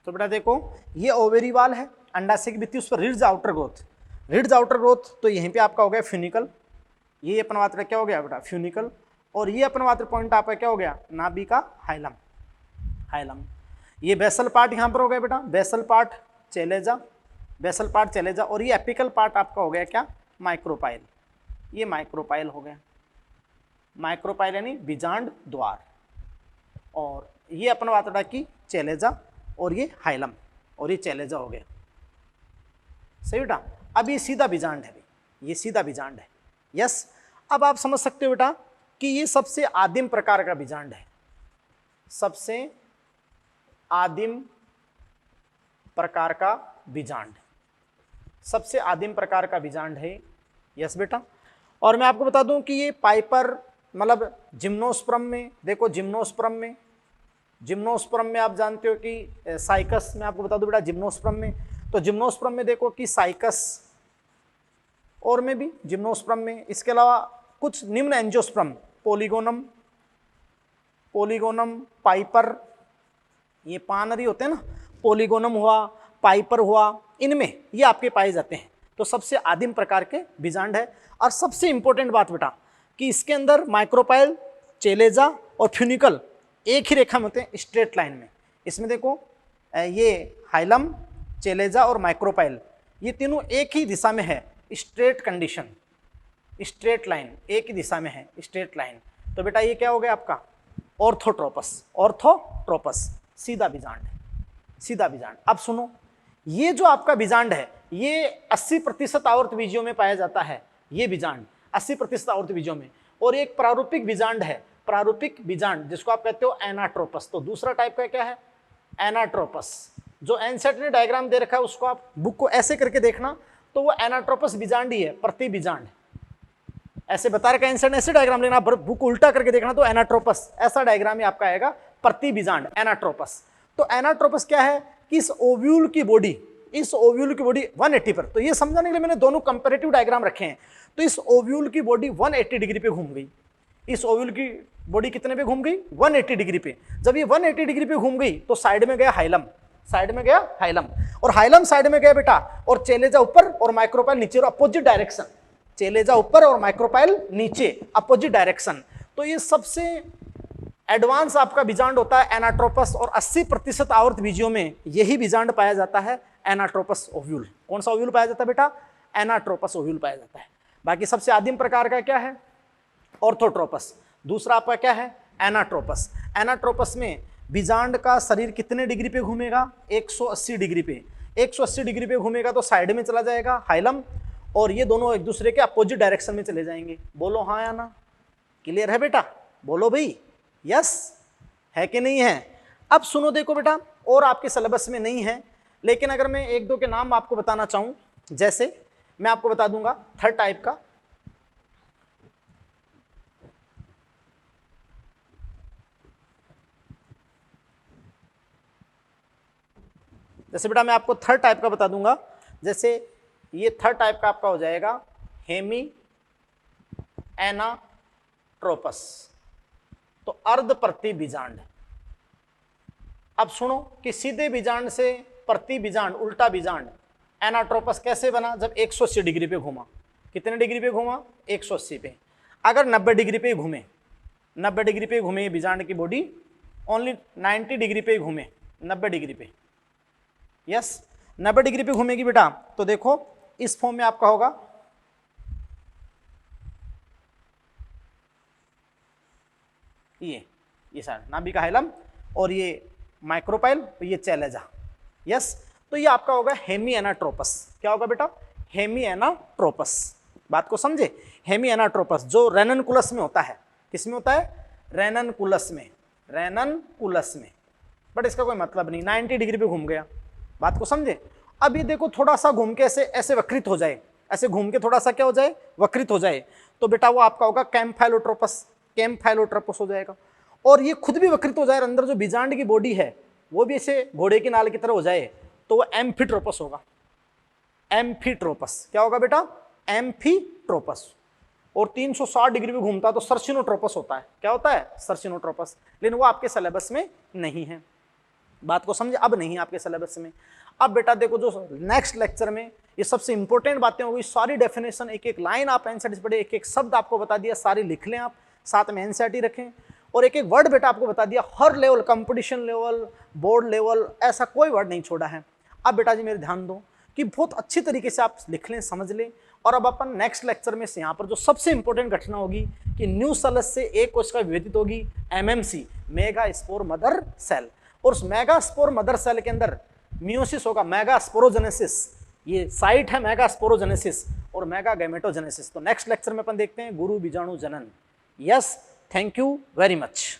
तो बेटा देखो ये ओवेरी वाल है, अंडाशय की भित्ति, उस पर reads outer growth, reads outer growth, तो यहीं पे आपका हो गया फ्यूनिकल, ये अपन बात क्या हो गया बेटा फ्यूनिकल, और ये अपन बात पॉइंट आपका क्या हो गया नाभिका हाइलम, हाइलम। ये बेसल पार्ट यहाँ पर हो गया बेटा, बेसल पार्ट चैलेजा, बेसल पार्ट चैलेजा, और ये एपिकल पार्ट आपका हो गया क्या माइक्रोपाइल, ये माइक्रोपाइल हो गया, माइक्रोपाइल यानी बीजांड द्वार, और ये अपन बात की चैलेजा, और ये हाइलम, और ये चैलेजा हो गया, सही बेटा। अब ये सीधा बीजांड है भाई, ये सीधा बीजांड है, यस। अब आप समझ सकते हो बेटा कि ये सबसे आदिम प्रकार का बीजांड है, सबसे आदिम प्रकार का बीजांड, सबसे आदिम प्रकार का बीजांड है, यस बेटा। और मैं आपको बता दूं कि ये पाइपर मतलब जिम्नोस्पर्म में, देखो जिम्नोस्पर्म में, जिम्नोस्पर्म में आप जानते हो कि साइकस, मैं आपको बता दूं बेटा जिम्नोस्पर्म में, तो जिम्नोस्पर्म में देखो कि साइकस, और में भी जिम्नोस्पर्म में, इसके अलावा कुछ निम्न एंजियोस्पर्म, पोलिगोनम, पोलिगोनम, पाइपर, ये पानरी होते हैं ना, पोलिगोनम हुआ, पाइपर हुआ, इनमें ये आपके पाए जाते हैं। तो सबसे आदिम प्रकार के बीजांड है। और सबसे इंपॉर्टेंट बात बेटा कि इसके अंदर माइक्रोपाइल, चैलेजा और फ्यूनिकल एक ही रेखा में होते हैं, स्ट्रेट लाइन में। इसमें देखो ये हाइलम, चैलेजा और माइक्रोपाइल ये तीनों एक ही दिशा में है, स्ट्रेट कंडीशन, स्ट्रेट लाइन, एक ही दिशा में है, स्ट्रेट लाइन। तो बेटा ये क्या हो गया आपका ऑर्थोट्रोपस, ऑर्थोट्रोपस सीधा बीजांड है, सीधा बीजांड। अब सुनो, ये जो आपका बीजांड है ये 80% आवर्त बीजों में पाया जाता है, ये बीजांड 80% आवर्त बीजों में। और एक प्रारूपिक बीजांड है, प्रारूपिक बीजांड जिसको आप कहते हो एनाट्रोपस। तो दूसरा टाइप का क्या है एनाट्रोपस, जो एनसेट ने डायग्राम दे रखा है उसको आप बुक को ऐसे करके देखना, तो वो एनाट्रोपस बीजांड ही है, प्रति बीजांड। ऐसे बता रखा है एनसेट ने, ऐसे डायग्राम लेना, बुक उल्टा करके देखना तो एनाट्रोपस ऐसा डायग्राम ही आपका आएगा, प्रति बीजांड एनाट्रोपस। तो एनाट्रोपस क्या है कि इस ओव्यूल की बॉडी, इस ओव्यूल की बॉडी 180 पर, तो ये समझाने के लिए मैंने दोनों कंपैरेटिव डायग्राम रखे हैं। तो इस ओव्यूल की बॉडी 180 डिग्री पे घूम गई, इस ओव्यूल की बॉडी कितने पे घूम गई 180 डिग्री पे। जब ये 180 डिग्री पे घूम गई तो साइड में गया हाइलम, साइड में गया हाइलम, और हाइलम साइड में गया बेटा, और चैलेजा ऊपर और माइक्रोपाइल नीचे, और अपोजिट डायरेक्शन, चैलेजा ऊपर और माइक्रोपाइल नीचे, अपोजिट डायरेक्शन। तो ये सबसे एडवांस आपका बीजांड होता है एनाट्रोपस, और 80% आवर्त बीजियों में यही बीजांड पाया जाता है, एनाट्रोपस ओव्यूल। कौन सा ओव्यूल पाया जाता है बेटा एनाट्रोपस ओव्यूल पाया जाता है। बाकी सबसे आदिम प्रकार का क्या है ऑर्थोट्रोपस, दूसरा आपका क्या है एनाट्रोपस। एनाट्रोपस में बीजांड का शरीर कितने डिग्री पे घूमेगा 180 डिग्री पे, 180 डिग्री पे घूमेगा तो साइड में चला जाएगा हाइलम, और ये दोनों एक दूसरे के अपोजिट डायरेक्शन में चले जाएंगे। बोलो हाँ या ना, क्लियर है बेटा, बोलो भाई यस है कि नहीं है। अब सुनो देखो बेटा, और आपके सिलेबस में नहीं है, लेकिन अगर मैं एक दो के नाम आपको बताना चाहूं, जैसे मैं आपको बता दूंगा थर्ड टाइप का, जैसे बेटा मैं आपको थर्ड टाइप का बता दूंगा, जैसे ये थर्ड टाइप का आपका हो जाएगा हेमी एनाट्रोपस, तो अर्ध प्रति बीजांड। अब सुनो कि सीधे बीजांड से प्रति बीजांड, उल्टा बीजांड एनाट्रोपस कैसे बना, जब 180 डिग्री पे घूमा, कितने डिग्री पे घूमा 180 पे। अगर 90 डिग्री पे घूमे, 90 डिग्री पे घूमे बीजांड की बॉडी, ओनली 90 डिग्री पे घूमे, 90 डिग्री पे, यस 90 डिग्री पे घूमेगी बेटा, तो देखो इस फॉर्म में आपका होगा, ये साइड नाभिका हाइलम, और ये माइक्रोपाइल, ये चैलेजा, यस। तो ये आपका होगा हेमिएनाट्रोपस। क्या होगा बेटा? हेमिएनाट्रोपस। बात को समझे? हेमिएनाट्रोपस जो रेननकुलस में होता है। किस में होता है? रेननकुलस में, रेननकुलस में। बट इसका कोई मतलब नहीं, 90 डिग्री पे घूम गया। बात को समझे? अब ये देखो थोड़ा सा घूम के ऐसे ऐसे वक्रित हो जाए, ऐसे घूम के थोड़ा सा क्या हो जाए? वक्रित हो जाए, तो बेटा वो आपका होगा कैम्फाइलोट्रोपस, कैम्फाइलोट्रोपस हो जाएगा। और ये खुद भी वक्रित हो जाए, अंदर जो बीजांड की बॉडी है वो भी ऐसे घोड़े की नाल की तरह हो जाए, तो वो एम्फीट्रोपस होगा। एम्फीट्रोपस क्या होगा बेटा? एम्फीट्रोपस। और 360 डिग्री भी घूमता है तो सर्सिनोट्रोपस होता है। क्या होता है? सर्सिनोट्रोपस। लेकिन वो आपके सिलेबस में नहीं है। बात को समझे? अब नहीं है आपके सिलेबस में। अब बेटा देखो जो नेक्स्ट लेक्चर में ये सबसे इंपॉर्टेंट बातें होगी, सारी डेफिनेशन, एक एक लाइन आप एनसीईआरटी से पढ़े, एक एक शब्द आपको बता दिया, सारी लिख लें आप, साथ में एनसीईआरटी रखें, और एक एक वर्ड बेटा आपको बता दिया, हर level, competition level, board level, ऐसा कोई वर्ड नहीं छोड़ा है। अब बेटा जी मेरे ध्यान दो कि बहुत अच्छी तरीके से आप लिख लें, समझ लें। और अब अपन नेक्स्ट लेक्चर में से यहाँ पर जो सबसे इंपॉर्टेंट घटना होगी कि न्यू सेल्स से एक कोशिका विभेदित होगी, MMC, megaspore mother cell, और उस मेगा स्पोर मदर सेल के अंदर मियोसिस होगा, मेगा स्पोरोजेनेसिस, ये साइट है मेगा स्पोरोजेनेसिस और मेगा गैमेटोजेनेसिस। तो नेक्स्ट लेक्चर में अपन देखते हैं गुरु बीजाणु जनन। Yes, thank you very much.